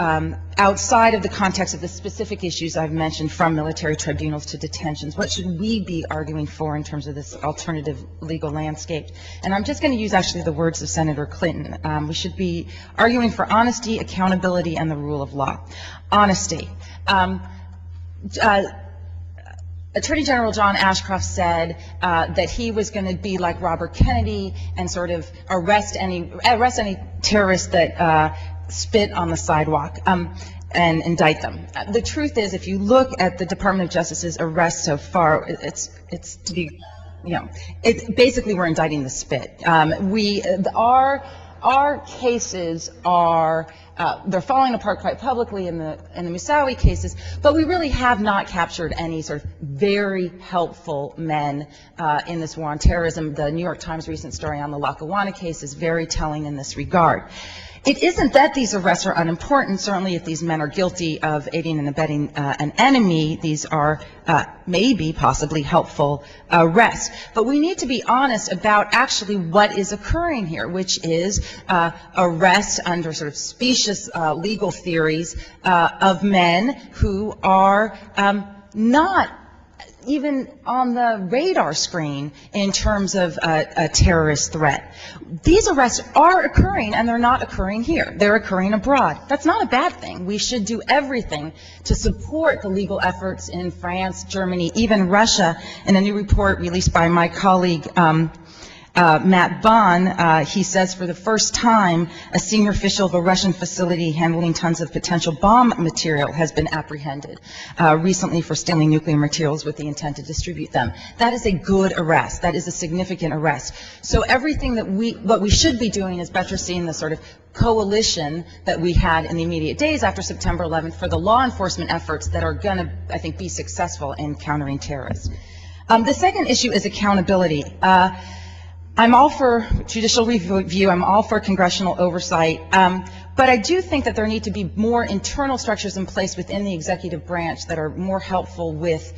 outside of the context of the specific issues I've mentioned, from military tribunals to detentions? What should we be arguing for in terms of this alternative legal landscape? And I'm just going to use actually the words of Senator Clinton. We should be arguing for honesty, accountability, and the rule of law. Honesty. Attorney General John Ashcroft said that he was going to be like Robert Kennedy and sort of arrest any terrorist that spit on the sidewalk and indict them. The truth is, if you look at the Department of Justice's arrests so far, it's to be, it's basically we're indicting the spit. our cases are, they're falling apart quite publicly in the Moussaoui cases, but we really have not captured any sort of very helpful men in this war on terrorism. The New York Times recent story on the Lackawanna case is very telling in this regard. It isn't that these arrests are unimportant. Certainly if these men are guilty of aiding and abetting an enemy, these are maybe possibly helpful arrests. But we need to be honest about actually what is occurring here, which is arrests under sort of specious legal theories of men who are not even on the radar screen in terms of a terrorist threat. These arrests are occurring, and they're not occurring here. They're occurring abroad. That's not a bad thing. We should do everything to support the legal efforts in France, Germany, even Russia. In a new report released by my colleague, Matt Bond, he says for the first time, a senior official of a Russian facility handling tons of potential bomb material has been apprehended recently for stealing nuclear materials with the intent to distribute them. That is a good arrest. That is a significant arrest. So everything that what we should be doing is buttressing the sort of coalition that we had in the immediate days after September 11th for the law enforcement efforts that are going to, I think, be successful in countering terrorists. The second issue is accountability. I'm all for judicial review, I'm all for congressional oversight, but I do think that there need to be more internal structures in place within the executive branch that are more helpful with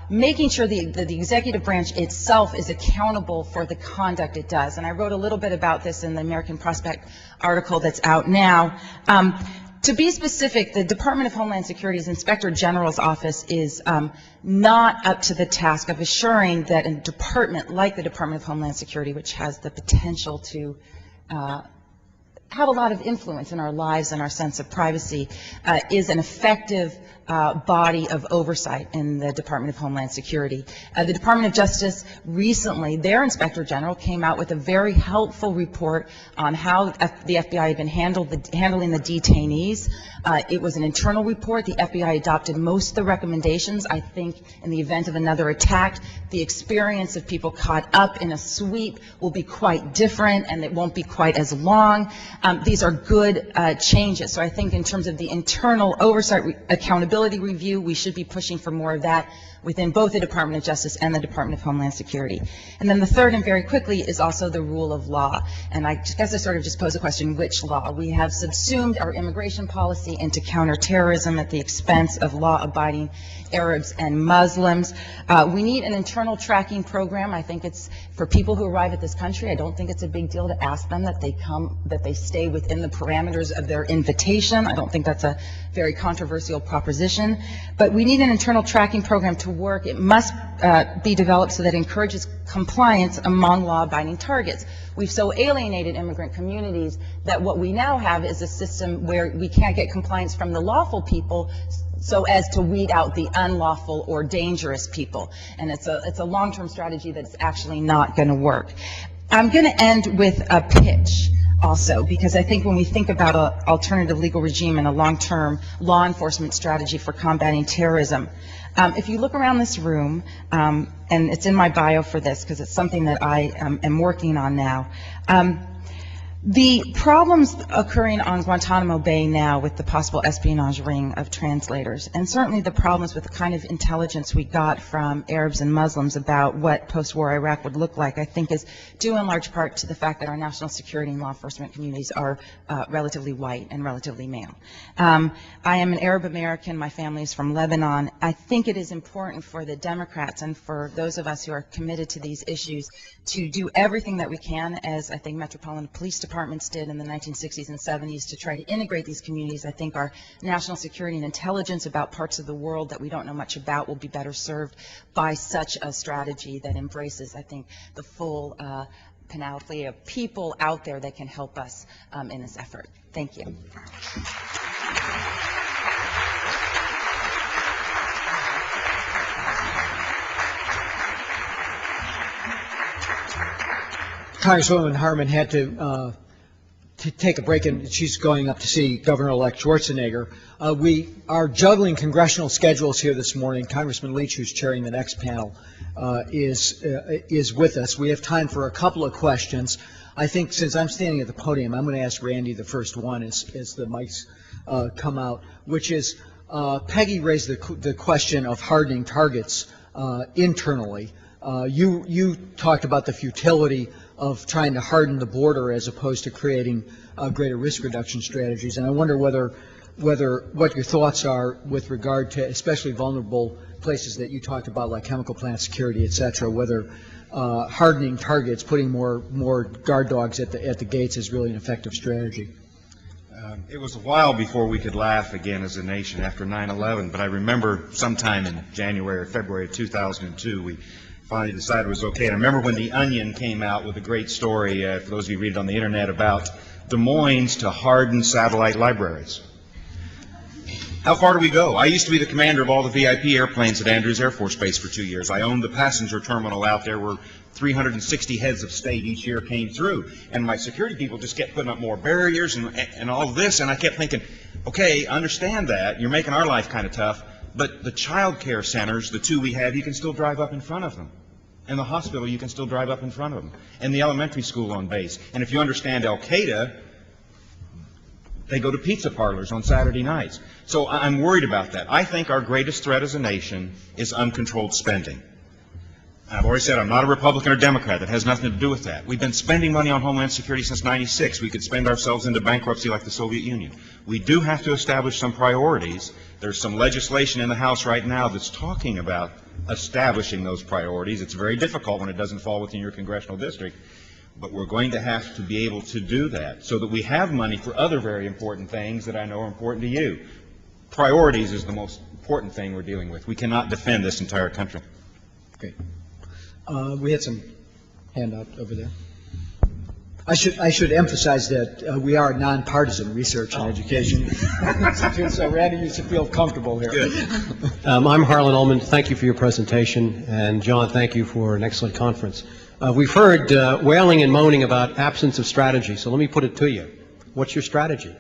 making sure that the executive branch itself is accountable for the conduct it does. And I wrote a little bit about this in the American Prospect article that's out now. To be specific, the Department of Homeland Security's Inspector General's office is not up to the task of assuring that a department like the Department of Homeland Security, which has the potential to have a lot of influence in our lives and our sense of privacy, is an effective body of oversight in the Department of Homeland Security. The Department of Justice recently, their Inspector General came out with a very helpful report on how the FBI had been handling the detainees. It was an internal report. The FBI adopted most of the recommendations. I think in the event of another attack, the experience of people caught up in a sweep will be quite different, and it won't be quite as long. These are good changes. So I think in terms of the internal oversight accountability review, we should be pushing for more of that within both the Department of Justice and the Department of Homeland Security. And then the third, and very quickly, is also the rule of law. And I guess I sort of just pose a question, which law? We have subsumed our immigration policy into counterterrorism at the expense of law-abiding Arabs and Muslims. We need an internal tracking program. I think it's for people who arrive at this country. I don't think it's a big deal to ask them that they stay within the parameters of their invitation. I don't think that's a very controversial proposition. But we need an internal tracking program to work. It must be developed so that it encourages compliance among law-abiding targets. We've so alienated immigrant communities that what we now have is a system where we can't get compliance from the lawful people so as to weed out the unlawful or dangerous people. And it's a long-term strategy that's actually not going to work. I'm going to end with a pitch also, because I think when we think about an alternative legal regime and a long-term law enforcement strategy for combating terrorism, if you look around this room, and it's in my bio for this because it's something that I am working on now, the problems occurring on Guantanamo Bay now with the possible espionage ring of translators, and certainly the problems with the kind of intelligence we got from Arabs and Muslims about what post-war Iraq would look like, I think is due in large part to the fact that our national security and law enforcement communities are relatively white and relatively male. I am an Arab American. My family is from Lebanon. I think it is important for the Democrats and for those of us who are committed to these issues to do everything that we can, as I think Metropolitan Police Departments did in the 1960s and 70s, to try to integrate these communities. I think our national security and intelligence about parts of the world that we don't know much about will be better served by such a strategy that embraces, I think, the full panoply of people out there that can help us in this effort. Thank you. Congresswoman Harman had to take a break, and she's going up to see Governor-elect Schwarzenegger. We are juggling congressional schedules here this morning. Congressman Leach, who's chairing the next panel, is with us. We have time for a couple of questions. I think since I'm standing at the podium, I'm going to ask Randy the first one as the mics come out, which is Peggy raised the question of hardening targets internally. You talked about the futility of trying to harden the border as opposed to creating greater risk reduction strategies, and I wonder what your thoughts are with regard to especially vulnerable places that you talked about, like chemical plant security, et cetera, whether hardening targets, putting more guard dogs at the gates is really an effective strategy. It was a while before we could laugh again as a nation after 9/11, but I remember sometime in January or February of 2002, we finally decided it was okay. And I remember when The Onion came out with a great story, for those of you who read it on the internet, about Des Moines to harden satellite libraries. How far do we go? I used to be the commander of all the VIP airplanes at Andrews Air Force Base for 2 years. I owned the passenger terminal out there where 360 heads of state each year came through. And my security people just kept putting up more barriers and all of this. And I kept thinking, okay, I understand that. You're making our life kind of tough. But the child care centers, the two we have, you can still drive up in front of them. And the hospital, you can still drive up in front of them. And the elementary school on base. And if you understand Al-Qaeda, they go to pizza parlors on Saturday nights. So I'm worried about that. I think our greatest threat as a nation is uncontrolled spending. I've already said I'm not a Republican or Democrat. That has nothing to do with that. We've been spending money on Homeland Security since '96. We could spend ourselves into bankruptcy like the Soviet Union. We do have to establish some priorities. There's some legislation in the House right now that's talking about establishing those priorities. It's very difficult when it doesn't fall within your congressional district. But we're going to have to be able to do that so that we have money for other very important things that I know are important to you. Priorities is the most important thing we're dealing with. We cannot defend this entire country. Okay. We had some handout over there. I should emphasize that we are nonpartisan research and education. So Randy, you should feel comfortable here. Good. I'm Harlan Ullman. Thank you for your presentation. And John, thank you for an excellent conference. We've heard wailing and moaning about absence of strategy. So let me put it to you. What's your strategy?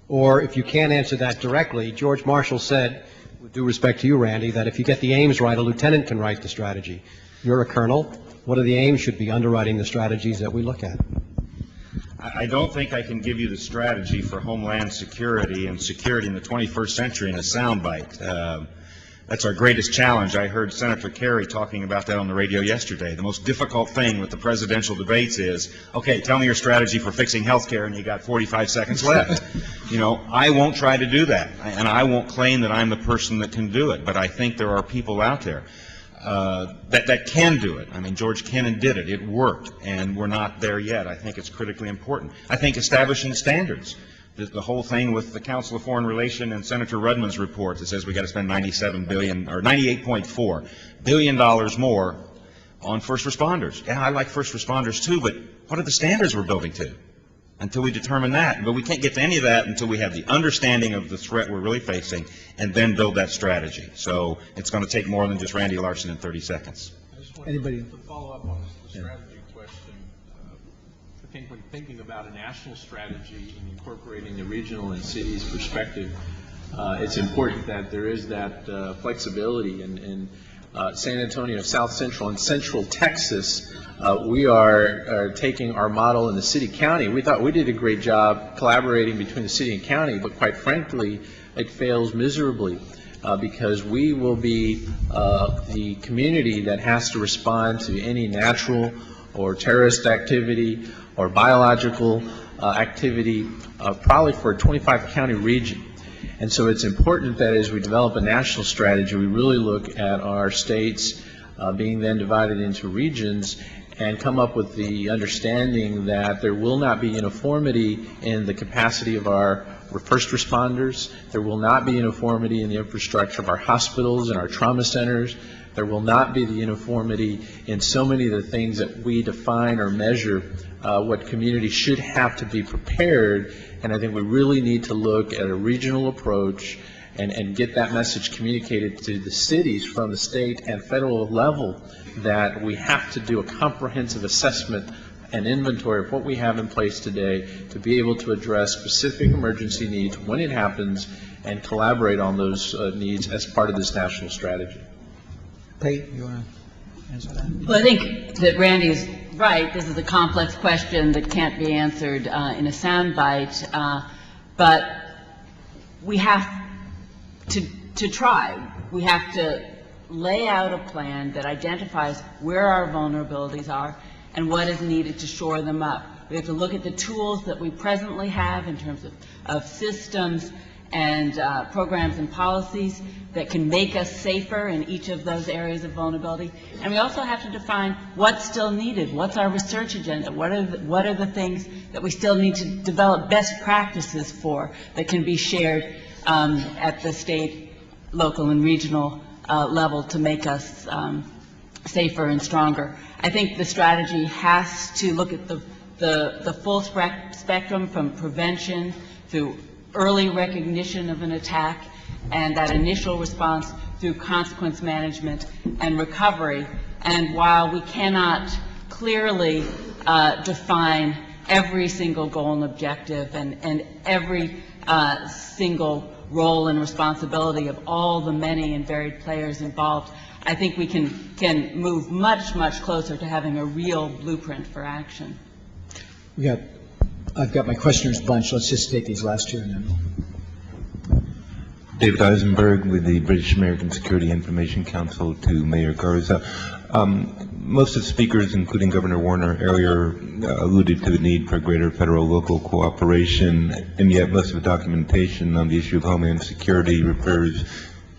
Or if you can't answer that directly, George Marshall said, with due respect to you, Randy, that if you get the aims right, a lieutenant can write the strategy. You're a colonel. What are the aims should be underwriting the strategies that we look at? I don't think I can give you the strategy for Homeland Security and security in the 21st century in a soundbite. That's our greatest challenge. I heard Senator Kerry talking about that on the radio yesterday. The most difficult thing with the presidential debates is, okay, tell me your strategy for fixing health care, and you got 45 seconds left. You know, I won't try to do that, and I won't claim that I'm the person that can do it, but I think there are people out there that can do it. I mean, George Kennan did it. It worked, and we're not there yet. I think it's critically important. I think establishing standards. The whole thing with the Council of Foreign Relations and Senator Rudman's report that says we got to spend $97 billion or $98.4 billion more on first responders. Yeah, I like first responders too, but what are the standards we're building to? Until we determine that, but we can't get to any of that until we have the understanding of the threat we're really facing, and then build that strategy. So it's going to take more than just Randy Larsen in 30 seconds. Anybody? To follow up on the strategy question, I think when thinking about a national strategy and incorporating the regional and cities perspective, it's important that there is that flexibility. In San Antonio, South Central, and Central Texas, we are taking our model in the city county. We thought we did a great job collaborating between the city and county, but quite frankly, it fails miserably. Because we will be the community that has to respond to any natural or terrorist activity or biological activity, probably for a 25-county region. And so it's important that as we develop a national strategy, we really look at our states being then divided into regions and come up with the understanding that there will not be uniformity in the capacity of our first responders. There will not be uniformity in the infrastructure of our hospitals and our trauma centers. There will not be the uniformity in so many of the things that we define or measure what communities should have to be prepared. And I think we really need to look at a regional approach and get that message communicated to the cities from the state and federal level that we have to do a comprehensive assessment and inventory of what we have in place today to be able to address specific emergency needs when it happens and collaborate on those needs as part of this national strategy. Pate, you want to answer that? Well, I think that Randy's right, this is a complex question that can't be answered in a soundbite, but we have to try. We have to lay out a plan that identifies where our vulnerabilities are and what is needed to shore them up. We have to look at the tools that we presently have in terms of systems and programs and policies that can make us safer in each of those areas of vulnerability. And we also have to define what's still needed. What's our research agenda? What are the things that we still need to develop best practices for that can be shared at the state, local, and regional level to make us safer and stronger. I think the strategy has to look at the full spectrum, from prevention through early recognition of an attack and that initial response through consequence management and recovery. And while we cannot clearly define every single goal and objective and every single role and responsibility of all the many and varied players involved, I think we can move much, much closer to having a real blueprint for action. I've got my questioners bunch. Let's just take these last two and then. David Eisenberg with the British American Security Information Council to Mayor Garza. Most of the speakers, including Governor Warner earlier, alluded to the need for greater federal-local cooperation, and yet most of the documentation on the issue of Homeland Security refers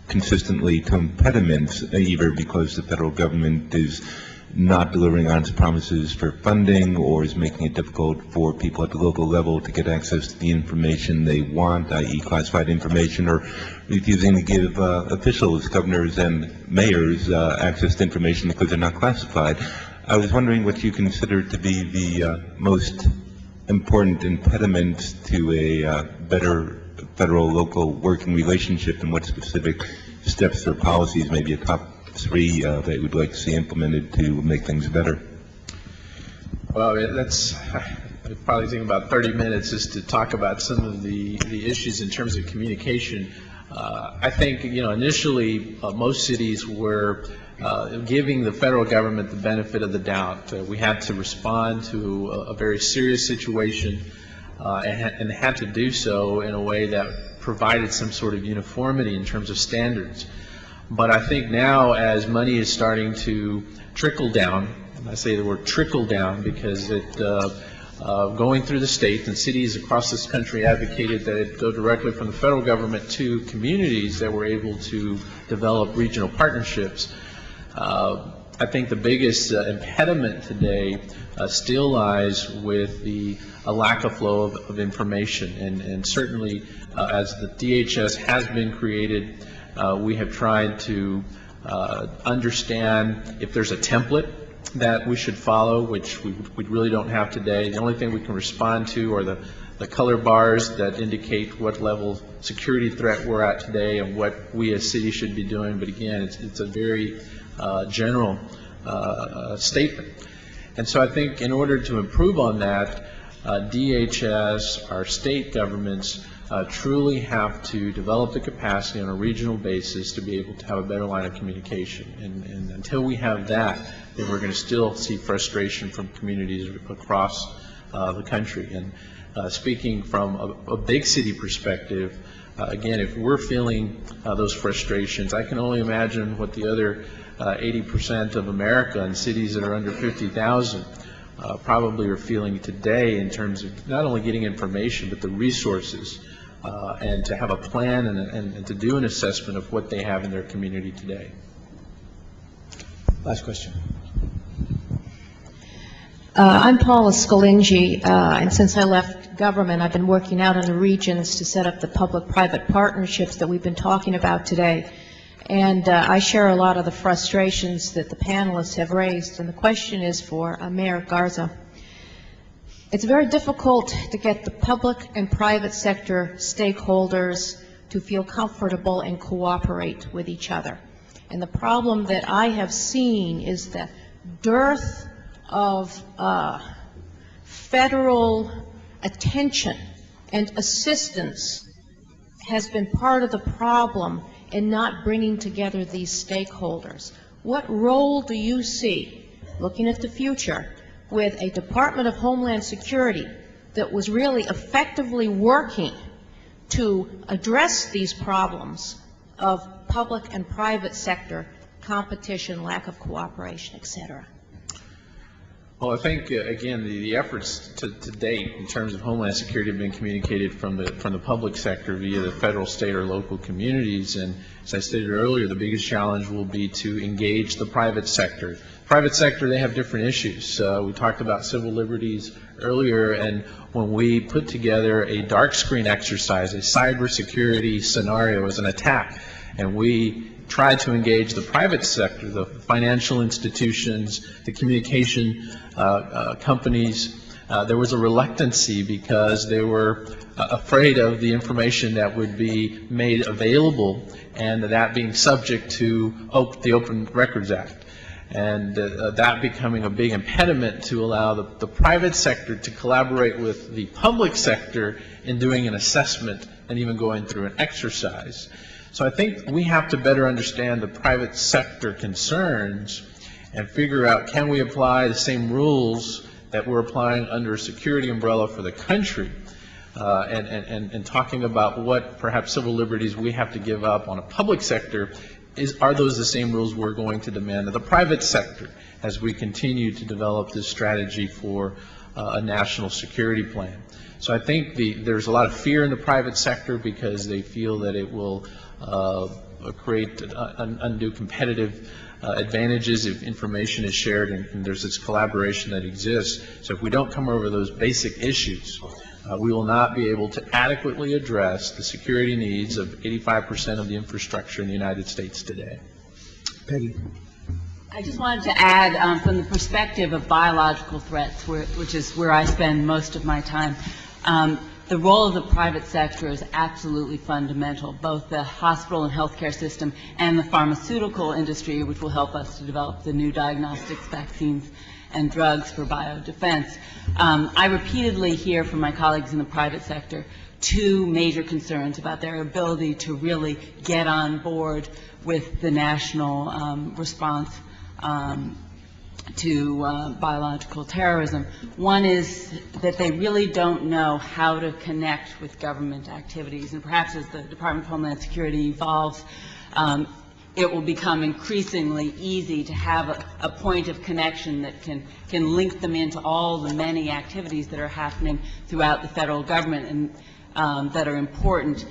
consistently to impediments, either because the federal government is not delivering on its promises for funding or is making it difficult for people at the local level to get access to the information they want, i.e. classified information, or refusing to give officials, governors and mayors access to information because they're not classified. I was wondering what you consider to be the most important impediments to a better federal-local working relationship, and what specific steps or policies, maybe a top three, that we'd like to see implemented to make things better. Well, that's probably think about 30 minutes just to talk about some of the issues in terms of communication. I think, initially most cities were giving the federal government the benefit of the doubt. We had to respond to a very serious situation and had to do so in a way that provided some sort of uniformity in terms of standards. But I think now, as money is starting to trickle down, and I say the word trickle down because it going through the state, and cities across this country advocated that it go directly from the federal government to communities that were able to develop regional partnerships. I think the biggest impediment today still lies with a lack of flow of information, and certainly as the DHS has been created, we have tried to understand if there's a template that we should follow, which we really don't have today. The only thing we can respond to are the color bars that indicate what level security threat we're at today and what we as cities should be doing. But again, it's a very general statement. And so I think in order to improve on that, DHS, our state governments, truly have to develop the capacity on a regional basis to be able to have a better line of communication. And until we have that, then we're going to still see frustration from communities across the country. And speaking from a big city perspective, again, if we're feeling those frustrations, I can only imagine what the other 80% of America and cities that are under 50,000 probably are feeling today in terms of not only getting information, but the resources and to have a plan and to do an assessment of what they have in their community today. Last question. I'm Paula Scalingi, and since I left government, I've been working out in the regions to set up the public-private partnerships that we've been talking about today. And I share a lot of the frustrations that the panelists have raised, and the question is for Mayor Garza. It's very difficult to get the public and private sector stakeholders to feel comfortable and cooperate with each other. And the problem that I have seen is the dearth of federal attention and assistance has been part of the problem in not bringing together these stakeholders. What role do you see, looking at the future, with a Department of Homeland Security that was really effectively working to address these problems of public and private sector competition, lack of cooperation, et cetera? Well, I think, again, the efforts to date in terms of Homeland Security have been communicated from the public sector via the federal, state, or local communities. And as I stated earlier, the biggest challenge will be to engage the private sector. Private sector, they have different issues. We talked about civil liberties earlier, and when we put together a dark screen exercise, a cybersecurity scenario as an attack, and we tried to engage the private sector, the financial institutions, the communication companies, there was a reluctancy because they were afraid of the information that would be made available, and that being subject to the Open Records Act. And that becoming a big impediment to allow the private sector to collaborate with the public sector in doing an assessment and even going through an exercise. So I think we have to better understand the private sector concerns and figure out, can we apply the same rules that we're applying under a security umbrella for the country, and talking about what perhaps civil liberties we have to give up on a public sector. Are those the same rules we're going to demand of the private sector as we continue to develop this strategy for a national security plan? So I think there's a lot of fear in the private sector because they feel that it will create undue competitive advantages if information is shared and there's this collaboration that exists. So if we don't come over those basic issues, we will not be able to adequately address the security needs of 85% of the infrastructure in the United States today. Peggy. I just wanted to add, from the perspective of biological threats, which is where I spend most of my time, the role of the private sector is absolutely fundamental, both the hospital and healthcare system and the pharmaceutical industry, which will help us to develop the new diagnostics, vaccines, and drugs for biodefense. I repeatedly hear from my colleagues in the private sector two major concerns about their ability to really get on board with the national response to biological terrorism. One is that they really don't know how to connect with government activities, and perhaps as the Department of Homeland Security evolves, it will become increasingly easy to have a point of connection that can link them into all the many activities that are happening throughout the federal government and that are important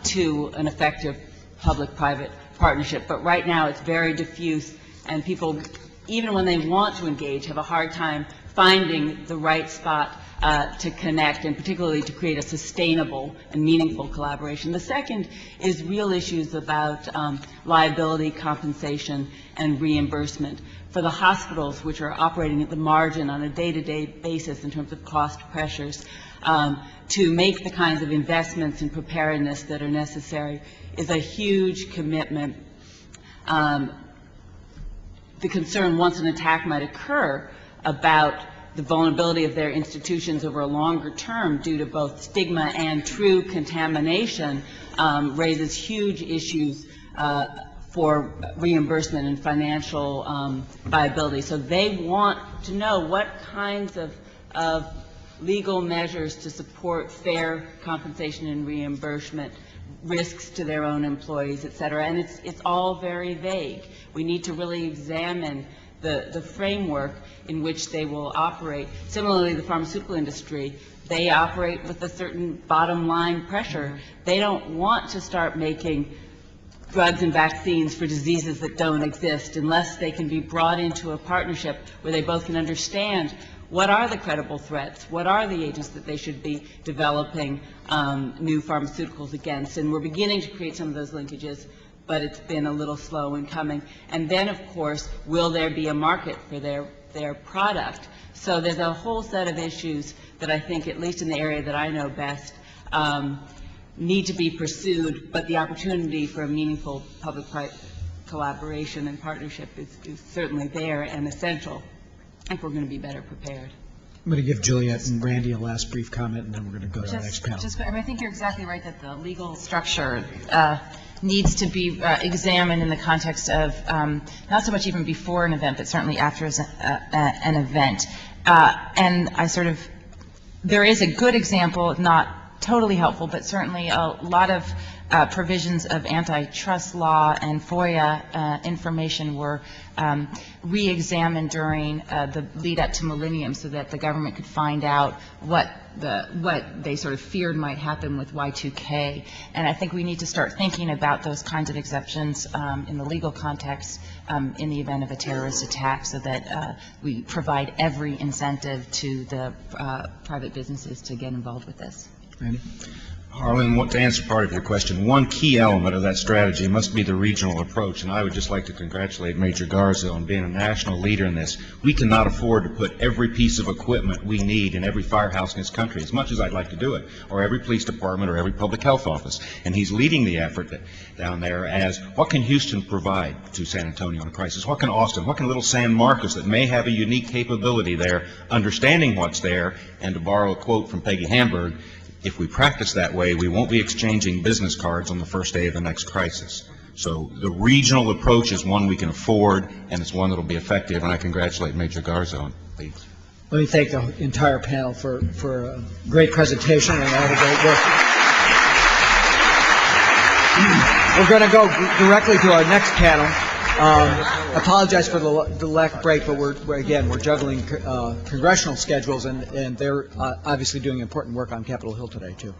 to an effective public-private partnership. But right now it's very diffuse, and people, even when they want to engage, have a hard time finding the right spot to connect, and particularly to create a sustainable and meaningful collaboration. The second is real issues about liability, compensation, and reimbursement. For the hospitals, which are operating at the margin on a day-to-day basis in terms of cost pressures, to make the kinds of investments in preparedness that are necessary is a huge commitment. The concern, once an attack might occur, about the vulnerability of their institutions over a longer term due to both stigma and true contamination raises huge issues for reimbursement and financial viability. So they want to know what kinds of legal measures to support fair compensation and reimbursement, risks to their own employees, et cetera, and it's all very vague. We need to really examine the framework in which they will operate. Similarly, the pharmaceutical industry, they operate with a certain bottom line pressure. They don't want to start making drugs and vaccines for diseases that don't exist unless they can be brought into a partnership where they both can understand what are the credible threats, what are the agents that they should be developing new pharmaceuticals against. And we're beginning to create some of those linkages, but it's been a little slow in coming. And then, of course, will there be a market for their product? So there's a whole set of issues that I think, at least in the area that I know best, need to be pursued, but the opportunity for a meaningful public-private collaboration and partnership is certainly there and essential if we're going to be better prepared. I'm going to give Juliette and Randy a last brief comment, and then we're going to go to the next panel. I think you're exactly right that the legal structure needs to be examined in the context of not so much even before an event, but certainly after an event. And there is a good example, not totally helpful, but certainly a lot of provisions of antitrust law and FOIA information were re-examined during the lead-up to Millennium so that the government could find out what they sort of feared might happen with Y2K. And I think we need to start thinking about those kinds of exceptions in the legal context in the event of a terrorist attack so that we provide every incentive to the private businesses to get involved with this. Randy? Harlan, to answer part of your question, one key element of that strategy must be the regional approach, and I would just like to congratulate Major Garza on being a national leader in this. We cannot afford to put every piece of equipment we need in every firehouse in this country, as much as I'd like to do it, or every police department or every public health office. And he's leading the effort down there as, what can Houston provide to San Antonio in a crisis? What can Austin? What can Little San Marcos that may have a unique capability there, understanding what's there, and to borrow a quote from Peggy Hamburg, if we practice that way, we won't be exchanging business cards on the first day of the next crisis. So the regional approach is one we can afford, and it's one that will be effective, and I congratulate Major Garza on it. Let me thank the entire panel for a great presentation and all the great work. We're going to go directly to our next panel. I apologize for the lack of break, but we're juggling congressional schedules, and they're obviously doing important work on Capitol Hill today, too.